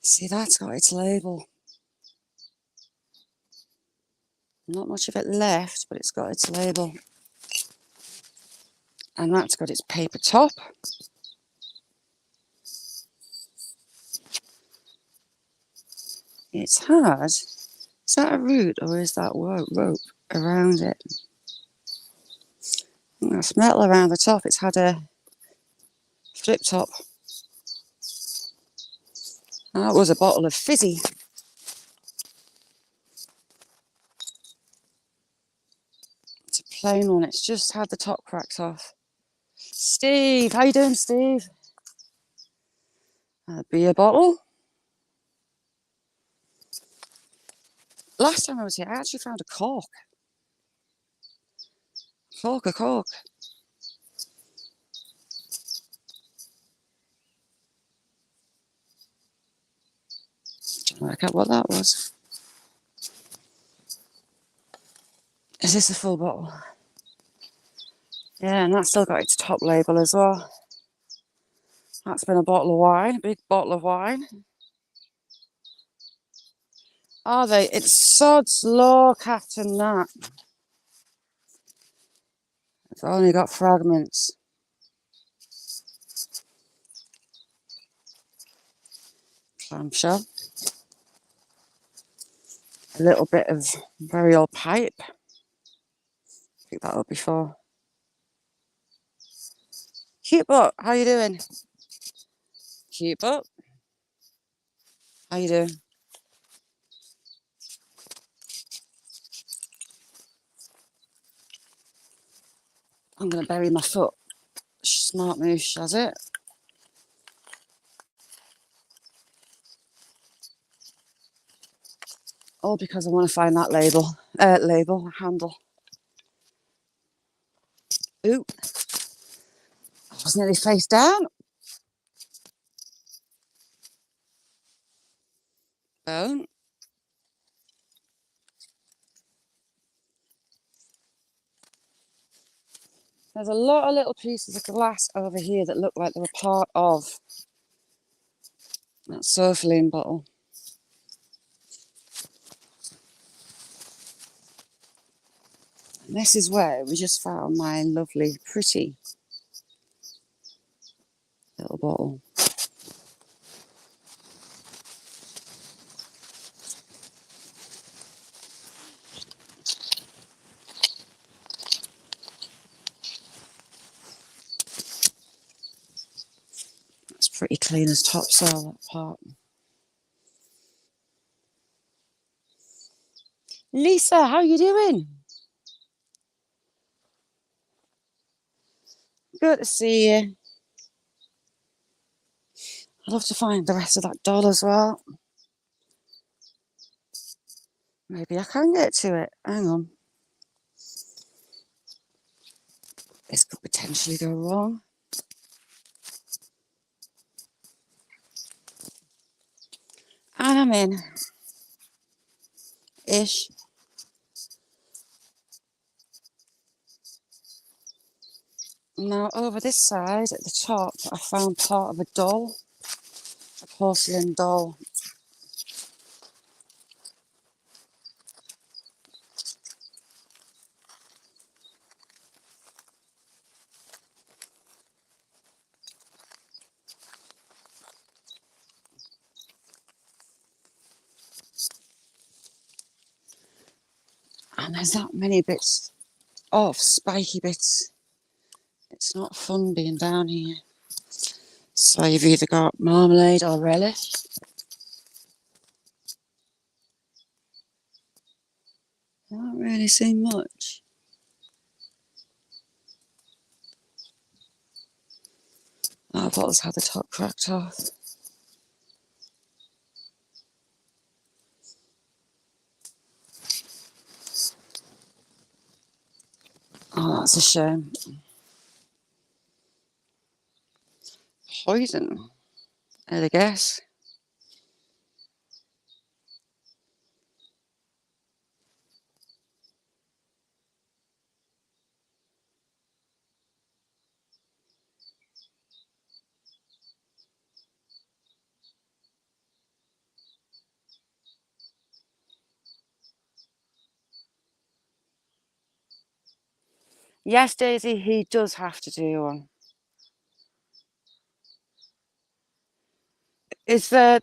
S1: See, that's got its label. Not much of it left, but it's got its label. And that's got its paper top. It's hard. Is that a root or is that rope around it? That's metal around the top. It's had a flip top. That was a bottle of fizzy. It's a plain one. It's just had the top cracked off. Steve, how you doing, Steve? A beer bottle. Last time I was here, I actually found a cork. A cork. Trying to work out what that was. Is this a full bottle? Yeah, and that's still got its top label as well. That's been a bottle of wine, a big bottle of wine. Are they? It's sod's law, Captain Nat. It's only got fragments. Clamshell. A little bit of very old pipe. Picked that up before. Cute butt, how you doing? Cute butt. How you doing? I'm going to bury my foot. Smart move, has it? All because I want to find that handle. Ooh, I was nearly face down. Bone. There's a lot of little pieces of glass over here that look like they were part of that Surfline bottle. And this is where we just found my lovely, pretty little bottle. It's pretty clean as topsoil, that part. Lisa, how you doing? Good to see you. I'd love to find the rest of that doll as well. Maybe I can get to it. Hang on. This could potentially go wrong. And I'm in. Ish. Now over this side at the top, I found part of a doll. A porcelain doll. And there's that many bits of spiky bits. It's not fun being down here. So you've either got marmalade or relish. I don't really see much. That bottle's had the top cracked off. Oh, that's a shame. Poison, I'd guess. Yes, Daisy, he does have to do one. Is there...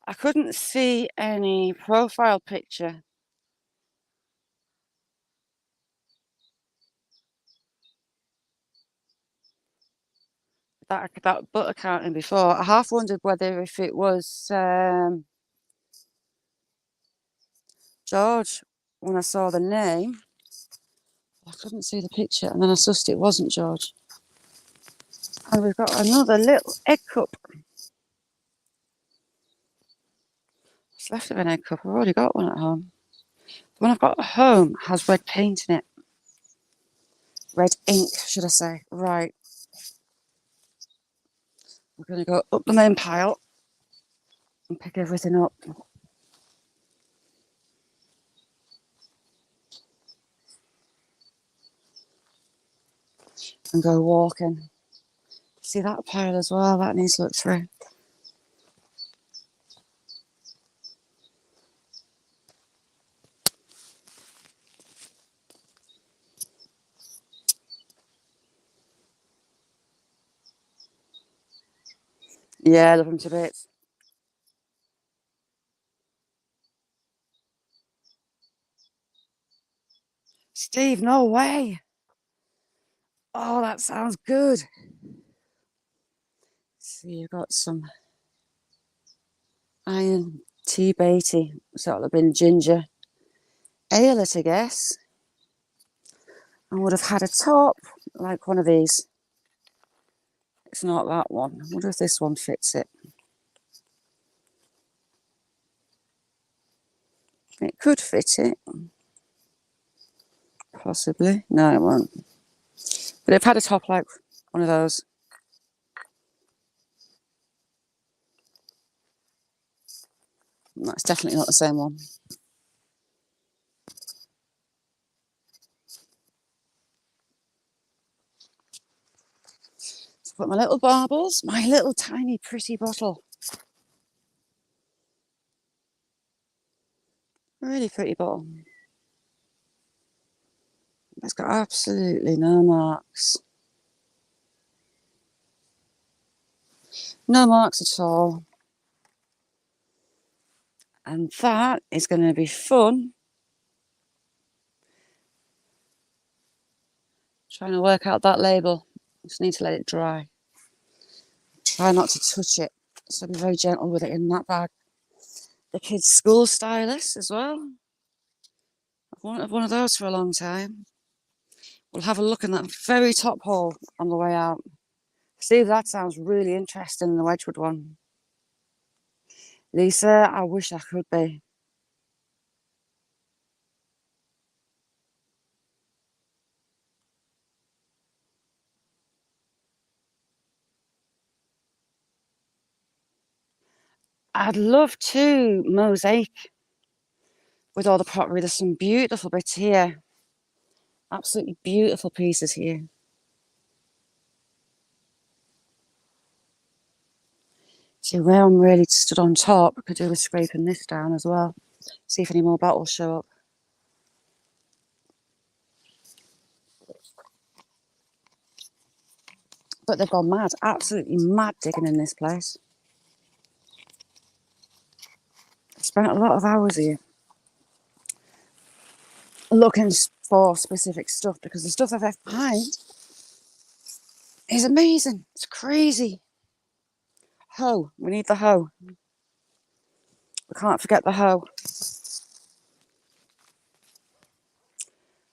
S1: I couldn't see any profile picture. that butter counting before. I half wondered whether if it was George when I saw the name. I couldn't see the picture, and then I sussed it wasn't George. And we've got another little egg cup. What's left of an egg cup? I've already got one at home. The one I've got at home has red paint in it. Red ink, should I say. Right. We're going to go up the main pile and pick everything up. And go walking. See that pile as well? That needs to look through. Yeah, I love him to bits. Steve, no way. Oh, that sounds good. So you've got some iron tea Beatty. So it'll have been ginger ale, I guess. I would have had a top like one of these. It's not that one. I wonder if this one fits it. It could fit it. Possibly. No, it won't. But I've had a top like one of those. That's definitely not the same one. So put my little baubles, my little tiny pretty bottle. Really pretty bottle. It's got absolutely no marks. No marks at all. And that is going to be fun. Trying to work out that label. Just need to let it dry. Try not to touch it. So be very gentle with it in that bag. The kids' school stylus as well. I've wanted one of those for a long time. We'll have a look in that very top hole on the way out. Steve, that sounds really interesting, the Wedgwood one. Lisa, I wish I could be. I'd love to mosaic with all the pottery. There's some beautiful bits here. Absolutely beautiful pieces here. See, where I'm really stood on top, I could do with scraping this down as well. See if any more bottles show up. But they've gone mad, absolutely mad digging in this place. I spent a lot of hours here looking for specific stuff because the stuff I've left behind is amazing. It's crazy. Hoe. We need the hoe. We can't forget the hoe.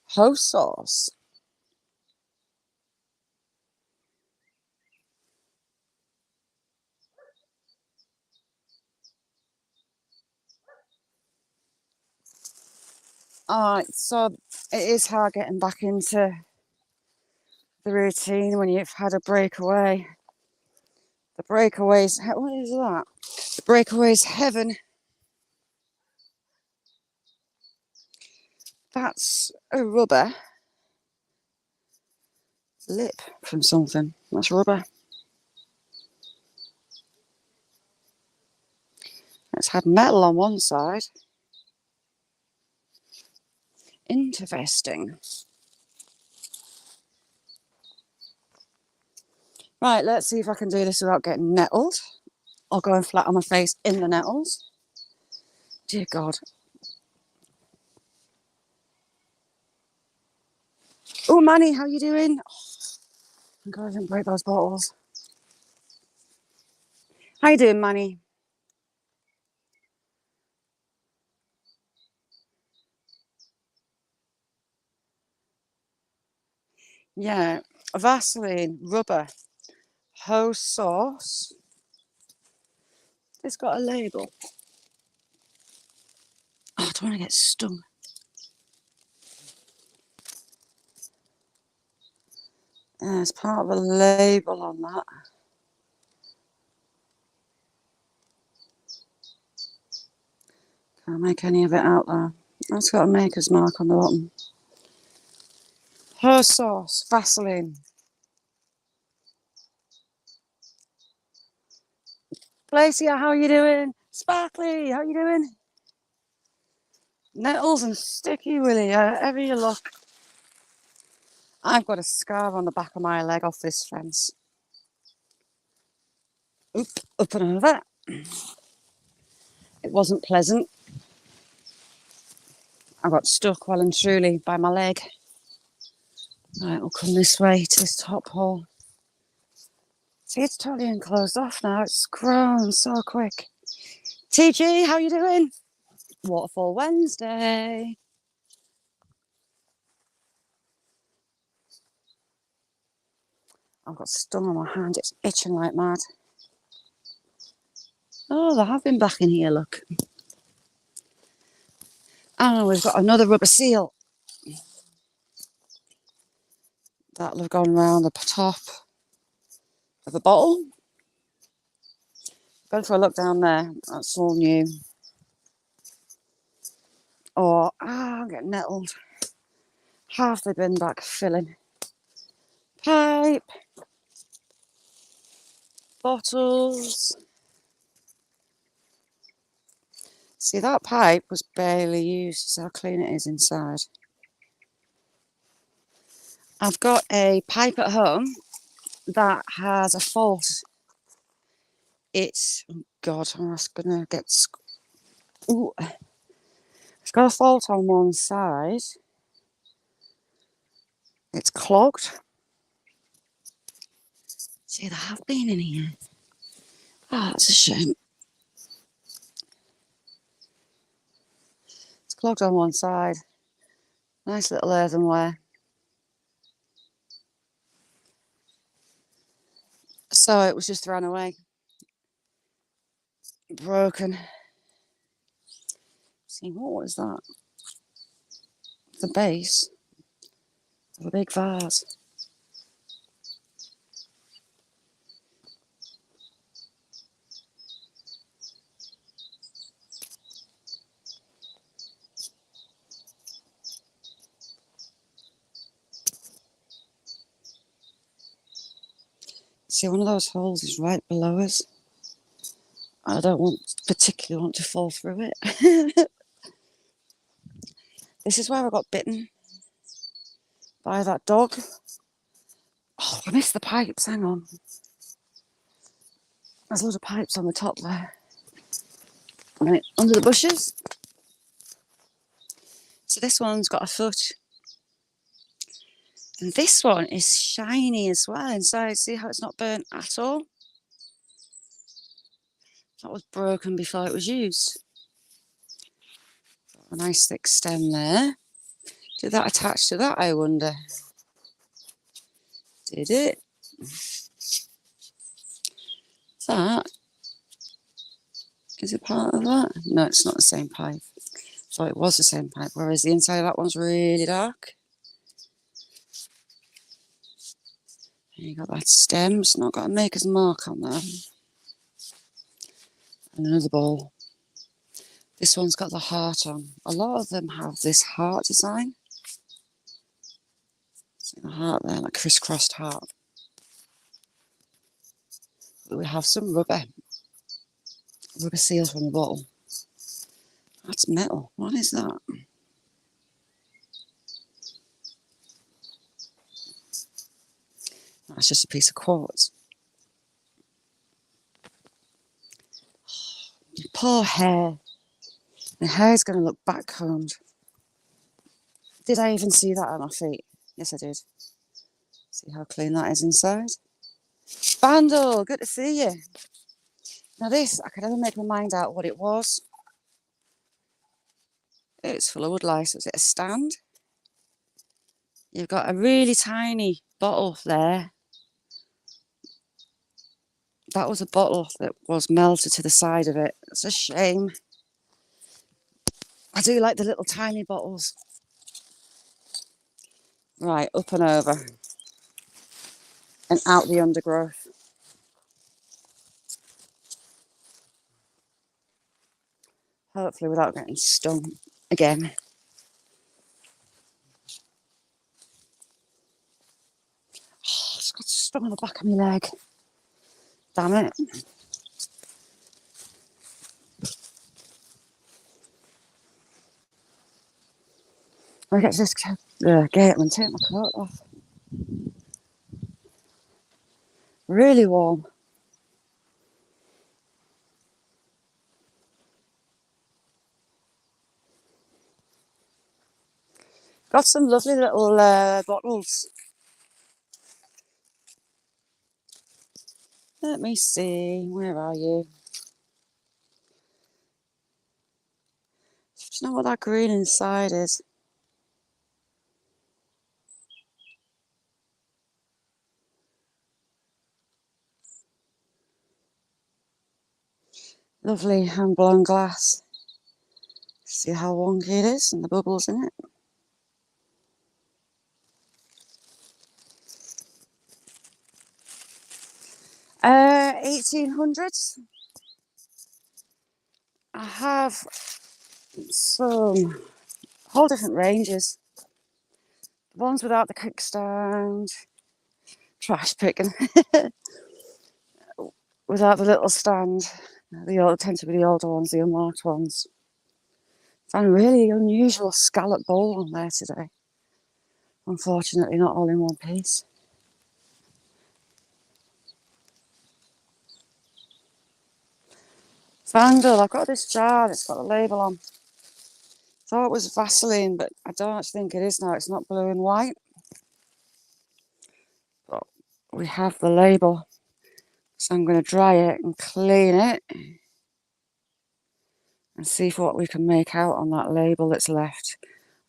S1: Hoe sauce. Alright, so it is hard getting back into the routine when you've had a breakaway. The breakaway's, what is that? The breakaway's heaven. That's a rubber lip from something. That's rubber. It's had metal on one side. Interesting. Right, let's see if I can do this without getting nettled. Or going flat on my face in the nettles. Dear God. Oh, Manny, how you doing? Oh, God, I didn't break those bottles. How you doing, Manny? Yeah, Vaseline, rubber, hose sauce. It's got a label. Oh, I don't want to get stung. There's part of a label on that. Can't make any of it out there. That's got a maker's mark on the bottom. Hose sauce, Vaseline. Glacia, how are you doing? Sparkly, how are you doing? Nettles and Sticky Willy, ever you look. I've got a scar on the back of my leg off this fence. Oop, up and over. It wasn't pleasant. I got stuck well and truly by my leg. Right, we'll come this way to this top hole. See, it's totally enclosed off now. It's grown so quick. TG, how you doing? Waterfall Wednesday. I've got stung on my hand. It's itching like mad. Oh, they have been back in here, look. Oh, we've got another rubber seal. That'll have gone round the top of the bottle. Going for a look down there. That's all new. Oh, I'm getting nettled. Half the bin back filling. Pipe. Bottles. See, that pipe was barely used. See how clean it is inside. I've got a pipe at home that has a fault. It's, oh God, I'm just going to get... Ooh. It's got a fault on one side. It's clogged. See, there have been in here. Oh, that's a shame. It's clogged on one side. Nice little earthenware. So it was just thrown away. Broken. See, what was that? The base of a big vase. See, one of those holes is right below us. I don't particularly want to fall through it. This is where I got bitten by that dog. Oh, I missed the pipes. Hang on. There's loads of pipes on the top there. Right, under the bushes. So this one's got a foot. And this one is shiny as well inside. See how it's not burnt at all? That was broken before it was used. A nice thick stem there. Did that attach to that, I wonder? Did it? That is it part of that? No, it's not the same pipe. Thought it was the same pipe, whereas the inside of that one's really dark. And you got that stem, it's not got a maker's mark on there. And another ball. This one's got the heart on. A lot of them have this heart design. See the heart there, like crisscrossed heart. But we have some rubber seals from the bottle. That's metal. What is that? That's just a piece of quartz. Your poor hair. My hair's going to look backcombed. Did I even see that on my feet? Yes, I did. See how clean that is inside? Bandle, good to see you. Now this, I could never make my mind out what it was. It's full of wood lice. Is it a stand? You've got a really tiny bottle there. That was a bottle that was melted to the side of it. It's a shame. I do like the little tiny bottles. Right, up and over. And out the undergrowth. Hopefully without getting stung again. Oh, it's got stung on the back of my leg. Damn it. I get to this gate and take my coat off. Really warm. Got some lovely little bottles. Let me see. Where are you? Do you know what that green inside is? Lovely hand blown glass. See how wonky it is and the bubbles in it. Uh, 1800s. I have some whole different ranges. The ones without the kickstand, trash picking, without the little stand. They all tend to be the older ones, the unmarked ones. Found a really unusual scallop bowl on there today. Unfortunately, not all in one piece. Vandal, I've got this jar that's got a label on. Thought it was Vaseline, but I don't think it is now. It's not blue and white. But we have the label. So I'm going to dry it and clean it and see what we can make out on that label that's left.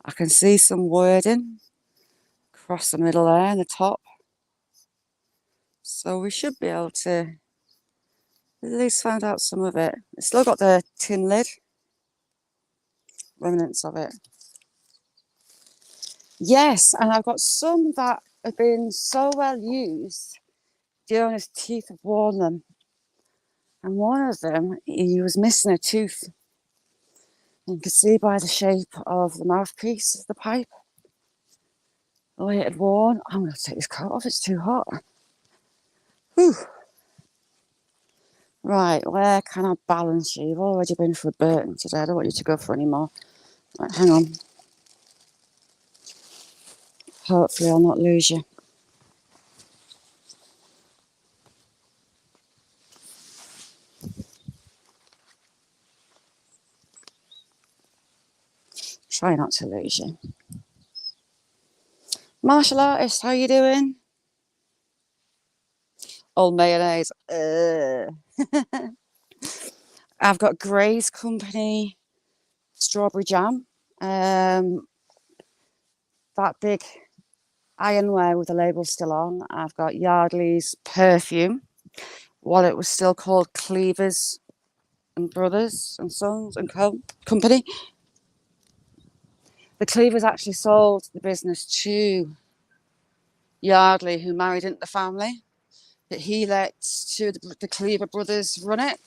S1: I can see some wording across the middle there and the top. So we should be able to at least find out some of it. It's still got the tin lid, remnants of it. Yes, and I've got some that have been so well used, the owner's teeth have worn them. And one of them, he was missing a tooth. You could see by the shape of the mouthpiece of the pipe, the way it had worn. I'm going to take this coat off, it's too hot. Whew. Right, where can I balance you? You've already been for a Burton today. I don't want you to go for any more. Right, hang on. Hopefully I'll not lose you. Try not to lose you. Martial artist, how you doing? Old mayonnaise. I've got Gray's Company strawberry jam. That big ironware with the label still on. I've got Yardley's perfume while it was still called Cleavers and Brothers and Sons and Company. The Cleavers actually sold the business to Yardley, who married into the family, but he let the Cleaver brothers run it.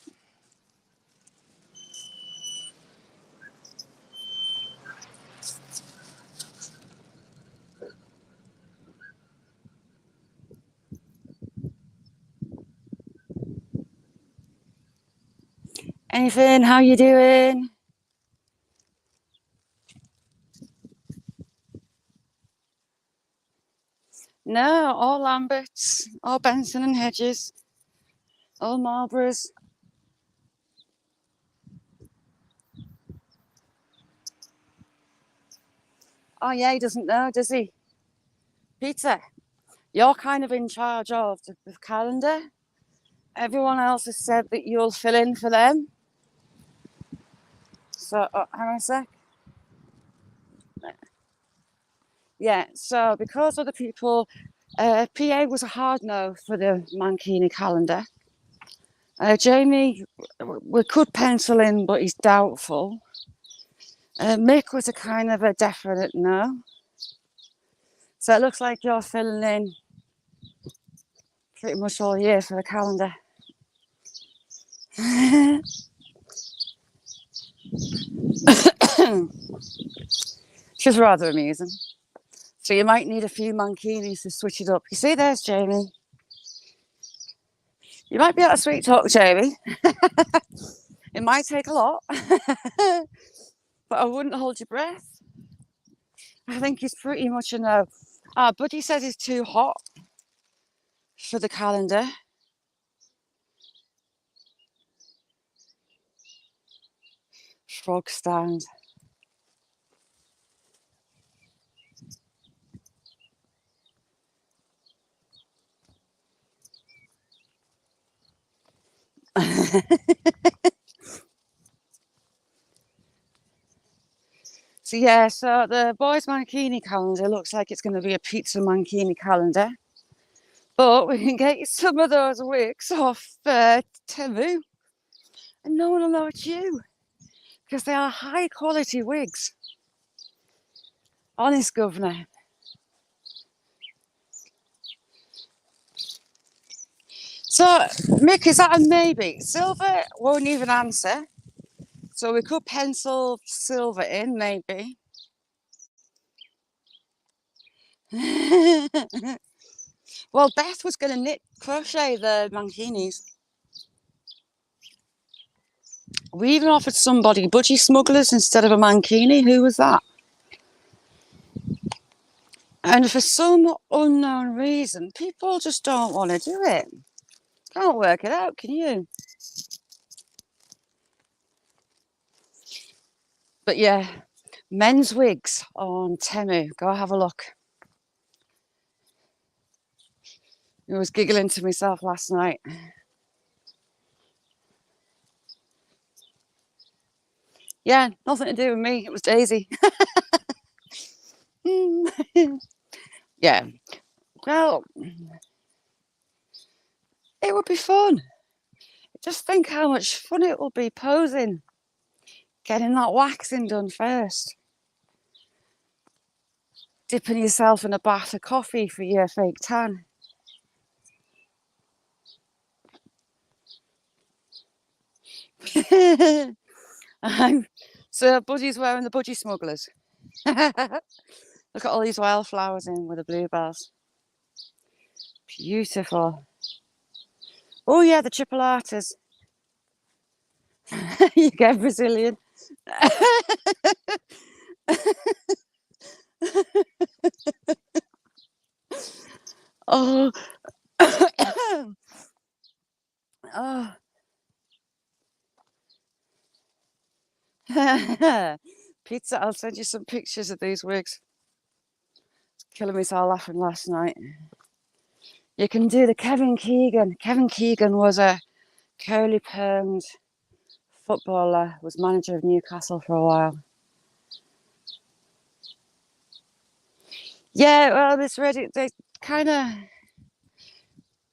S1: Anything? How you doing? No, all Lamberts, all Benson and Hedges, all Marlboroughs. Oh yeah, he doesn't know, does he? Peter, you're kind of in charge of the calendar. everyone else has said that you'll fill in for them. So, hang on a sec. Yeah, so because other people, PA was a hard no for the Mankini calendar. Jamie, we could pencil in, but he's doubtful. Mick was a kind of a definite no. So it looks like you're filling in pretty much all year for the calendar. Which is rather amusing. So you might need a few mankinis to switch it up. You see, there's Jamie. You might be able to sweet talk Jamie. It might take a lot, but I wouldn't hold your breath. I think he's pretty much a no. Buddy says he's too hot for the calendar. Frog stand. So yeah, so the boys' mankini calendar looks like it's going to be a pizza mankini calendar, but we can get you some of those wigs off Temu, and no one will know it's you because they are high quality wigs. Honest, governor. So Mick, is that a maybe? Silver won't even answer, so we could pencil silver in, maybe. Well, Beth was going to knit crochet the mankinis. We even offered somebody budgie smugglers instead of a mankini. Who was that? And for some unknown reason, people just don't want to do it. Can't work it out, can you? But yeah, men's wigs on Temu. Go have a look. I was giggling to myself last night. Yeah, nothing to do with me. It was Daisy. Yeah. Well, it would be fun. Just think how much fun it will be posing. Getting that waxing done first. Dipping yourself in a bath of coffee for your fake tan. So Buddy's wearing the budgie smugglers. Look at all these wildflowers in with the bluebells. Beautiful. Oh yeah, the chipolatas. You get Brazilian. Oh. Oh. Pizza, I'll send you some pictures of these wigs. Killing myself laughing last night. You can do the Kevin Keegan. Kevin Keegan was a curly permed footballer, was manager of Newcastle for a while. Yeah, well, it's ready. They kind of.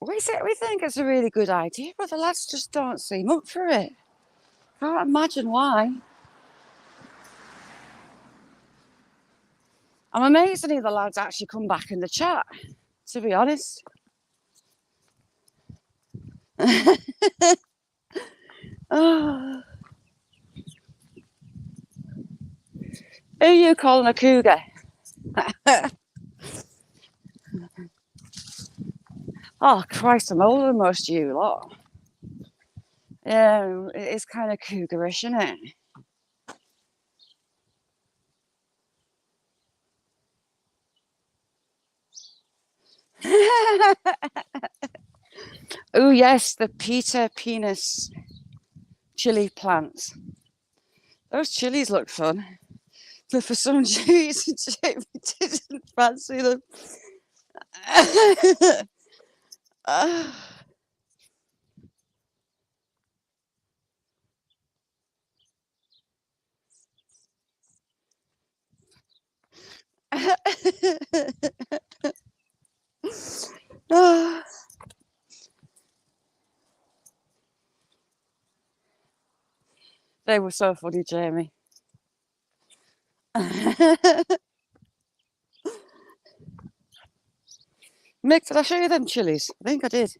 S1: We think it's a really good idea, but the lads just don't seem up for it. Can't imagine why. I'm amazed any of the lads actually come back in the chat, to be honest. Oh. Who are you calling a cougar? Oh, Christ, I'm older than most of you lot. Yeah, it's kind of cougarish, isn't it? Oh, yes, the Peter penis chili plants. Those chilies look fun. But for some reason, Jamie didn't fancy them. Ah, they were so funny, Jamie. Mick, did I show you them chilies? I think I did.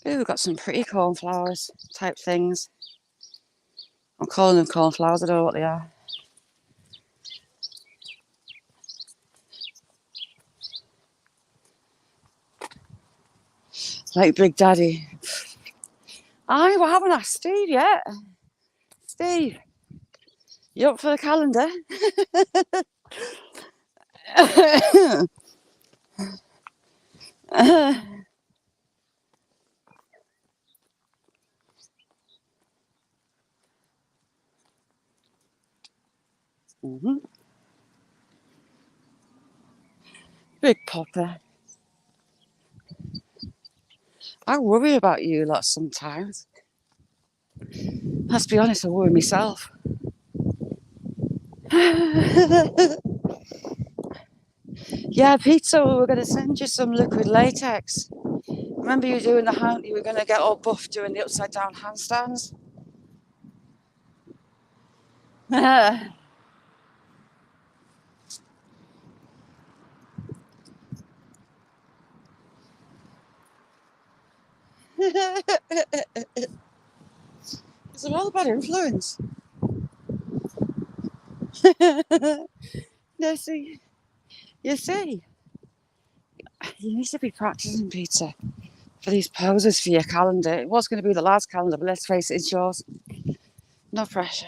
S1: Ooh, we've got some pretty cornflowers type things. I'm calling them cornflowers, I don't know what they are. Like Big Daddy. We haven't asked Steve yet. Steve, you up for the calendar? Mm-hmm. Big Popper. I worry about you lot sometimes. Let's be honest, I worry myself. Yeah, pizza, we were going to send you some liquid latex. Remember you doing you were going to get all buff doing the upside down handstands? It's a all bad influence. You see, you need to be practicing, Peter, for these poses for your calendar. It was going to be the last calendar, but let's face it, it's yours. No pressure.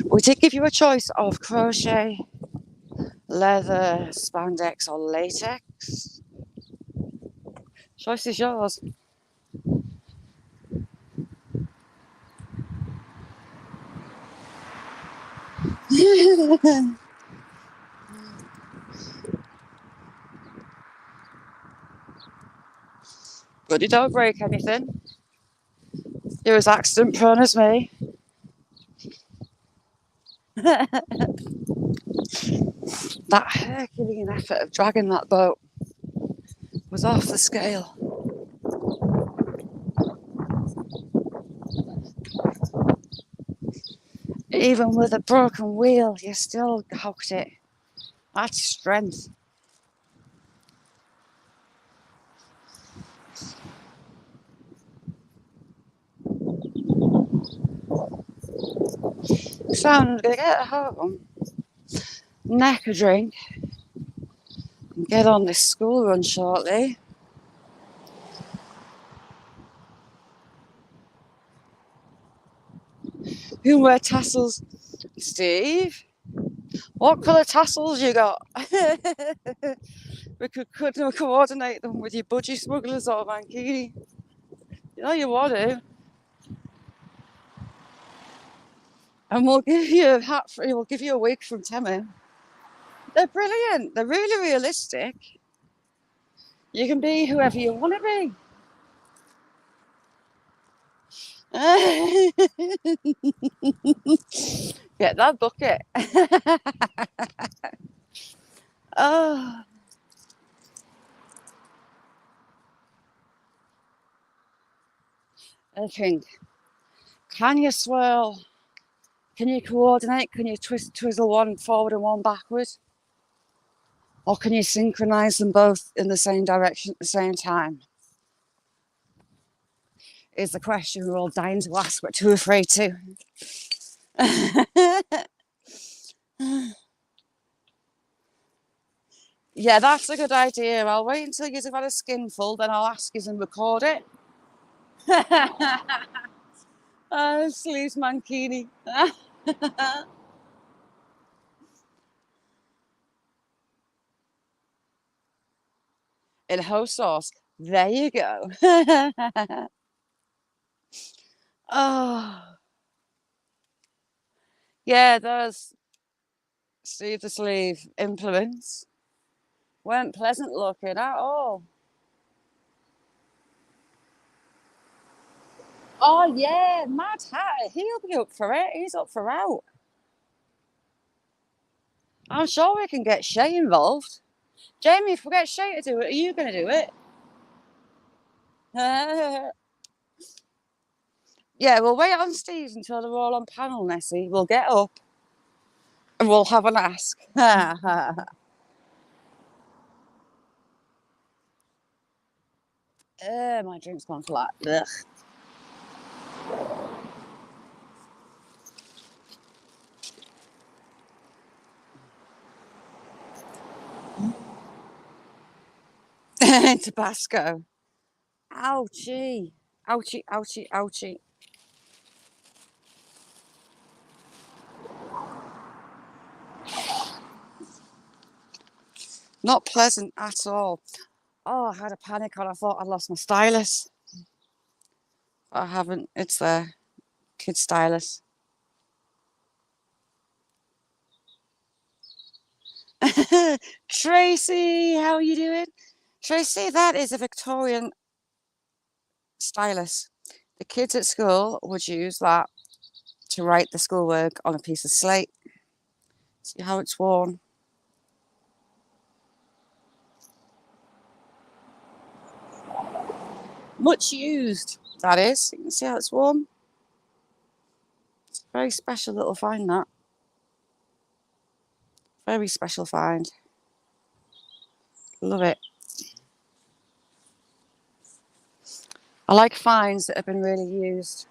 S1: We did give you a choice of crochet, leather, spandex, or latex. Choice is yours. Good, you don't break anything. You're as accident prone as me. That Herculean effort of dragging that boat was off the scale. Even with a broken wheel, you still hooked it. That's strength. So I'm going to get home, neck a drink, and get on this school run shortly. Who wear tassels? Steve? What colour tassels you got? We could coordinate them with your budgie smugglers or mankini. You know you want to. And we'll give you a hat free, we'll give you a wig from Temu. They're brilliant. They're really realistic. You can be whoever you want to be. Get that bucket. Oh, I think, can you swirl? Can you coordinate? Can you twizzle one forward and one backwards? Or can you synchronize them both in the same direction at the same time? Is the question we're all dying to ask, but too afraid to. Yeah, that's a good idea. I'll wait until you've had a skinful, then I'll ask you and record it. Sleeves mankini. In hoe sauce. There you go. Oh, yeah, those sleeve to sleeve implements weren't pleasant looking at all. Oh yeah, Mad Hatter. He'll be up for it. He's up for out. I'm sure we can get Shay involved. Jamie, if we get Shay to do it, are you going to do it? Yeah, we'll wait on Steve's until they're all on panel, Nessie. We'll get up and we'll have an ask. My drink's gone flat. Ugh. Tabasco. Ouchie. Ouchie, ouchie, ouchie. Not pleasant at all. Oh, I had a panic and I thought I'd lost my stylus. But I haven't. It's there. Kid stylus. Tracy, how are you doing? Tracy, that is a Victorian stylus. The kids at school would use that to write the schoolwork on a piece of slate. See how it's worn? Much used, that is. You can see how it's worn. It's a very special little find, that. Very special find. Love it. I like finds that have been really used.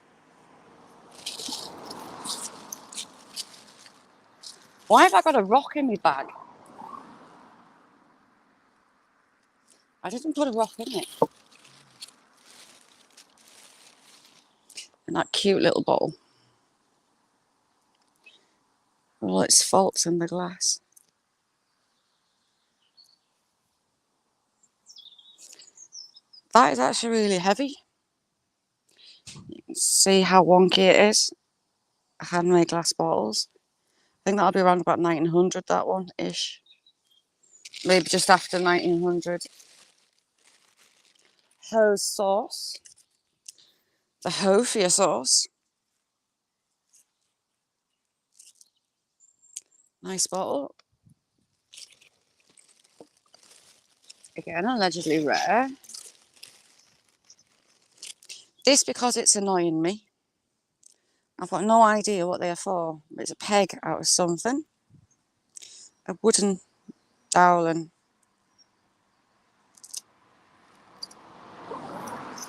S1: Why have I got a rock in my bag? I didn't put a rock in it. And that cute little bottle. All its faults in the glass. That is actually really heavy. You can see how wonky it is. Handmade glass bottles. I think that'll be around about 1900, that one-ish. Maybe just after 1900. Hose sauce. The Hofia sauce. Nice bottle. Again, allegedly rare. This because it's annoying me. I've got no idea what they are for. It's a peg out of something. A wooden dowel.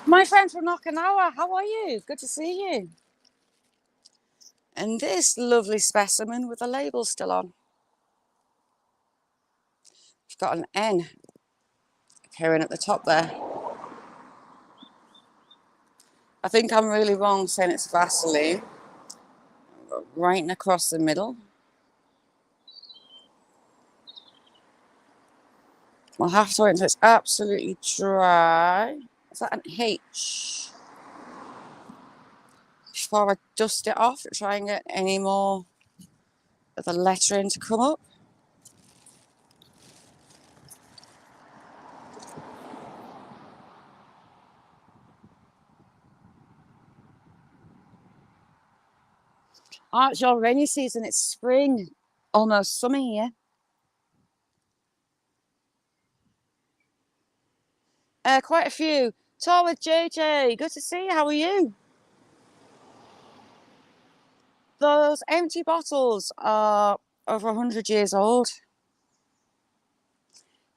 S1: My friend from Okinawa, how are you? Good to see you. And this lovely specimen with the label still on. It's got an N appearing at the top there. I think I'm really wrong saying it's Vaseline. Right across the middle. I'll have to wait until it's absolutely dry. Is that an H? Before I dust it off to try and get any more of the lettering to come up. Oh, it's your rainy season. It's spring. Almost summer here. Quite a few. Talk with JJ. Good to see you. How are you? Those empty bottles are over 100 years old.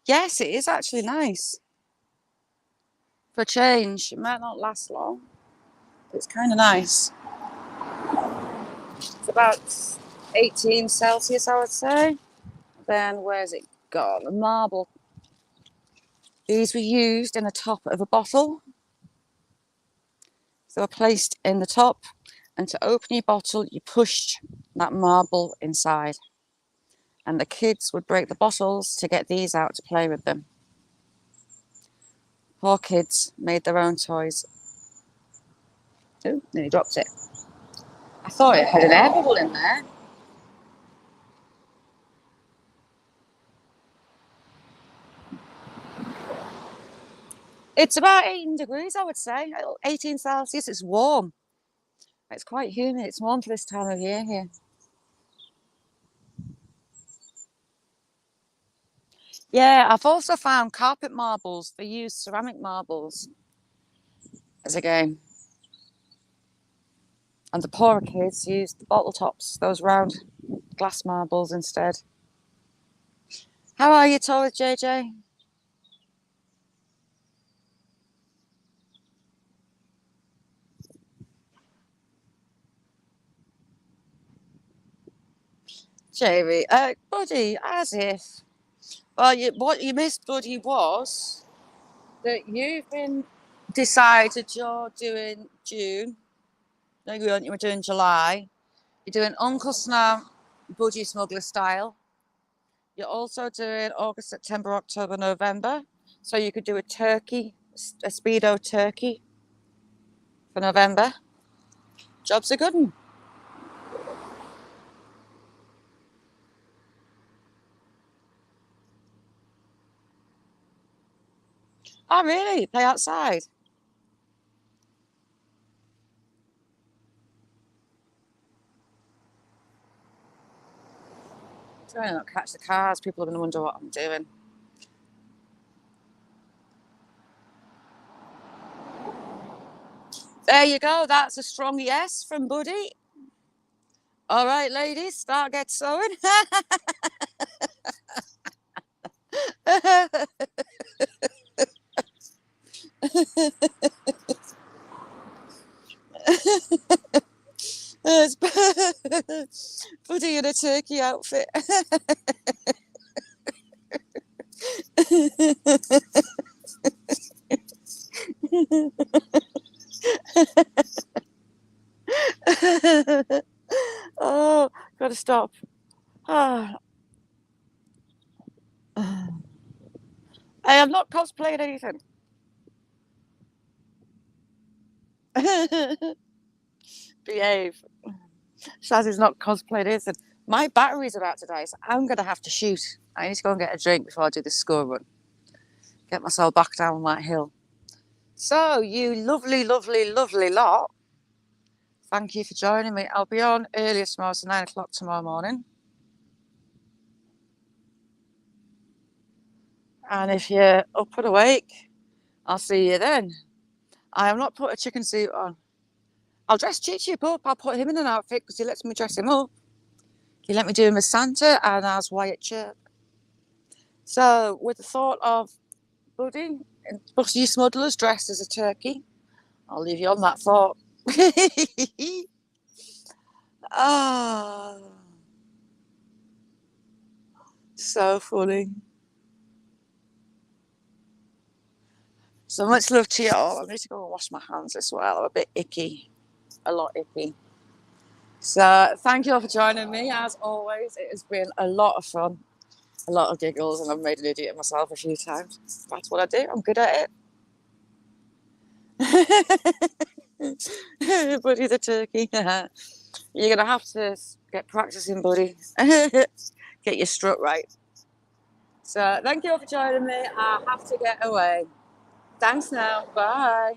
S1: Yes, it is actually nice. For a change. It might not last long, but it's kind of nice. It's about 18 Celsius, I would say. Then where's it gone? The marble. These were used in the top of a bottle. So they were placed in the top, and to open your bottle, you pushed that marble inside. And the kids would break the bottles to get these out to play with them. Poor kids made their own toys. Oh, nearly dropped it. I thought it had an air bubble in there. It's about 18 degrees, I would say. 18 Celsius. It's warm. It's quite humid. It's warm for this time of year here. Yeah, I've also found carpet marbles. They use ceramic marbles as a game. And the poorer kids use the bottle tops, those round glass marbles instead. How are you, Tori JJ? Jamie, buddy, as if. Well, what you missed, buddy, was that you've been decided you're doing June. No, you weren't. You were doing July. You're doing Uncle Sam, Budgie Smuggler style. You're also doing August, September, October, November. So you could do a turkey, a Speedo turkey for November. Job's a good one. Oh, really? Play outside? Trying to not catch the cars. People are going to wonder what I'm doing. There you go. That's a strong yes from Buddy. All right, ladies, start get sewing. Buddy in a turkey outfit. Oh, gotta stop. I am not cosplaying anything. Behave. Shaz is not cosplaying anything. My battery's about to die, so I'm gonna have to shoot. I need to go and get a drink before I do this score run. Get myself back down that hill. So, you lovely, lovely, lovely lot. Thank you for joining me. I'll be on earlier tomorrow, so 9 o'clock tomorrow morning. And if you're up and awake, I'll see you then. I have not put a chicken suit on. I'll dress Chip Chip up. I'll put him in an outfit because he lets me dress him up. He let me do him as Santa and as Wyatt Chirp. So, with the thought of Buddy and Busty Smugglers dressed as a turkey, I'll leave you on that thought. Ah, so funny. So much love to you all. I need to go and wash my hands as well. I'm a bit icky, a lot icky. So thank you all for joining me. As always, it has been a lot of fun, a lot of giggles, and I've made an idiot of myself a few times. That's what I do. I'm good at it. Buddy the turkey. You're going to have to get practicing, buddy. Get your strut right. So thank you all for joining me. I have to get away. Thanks now. Bye.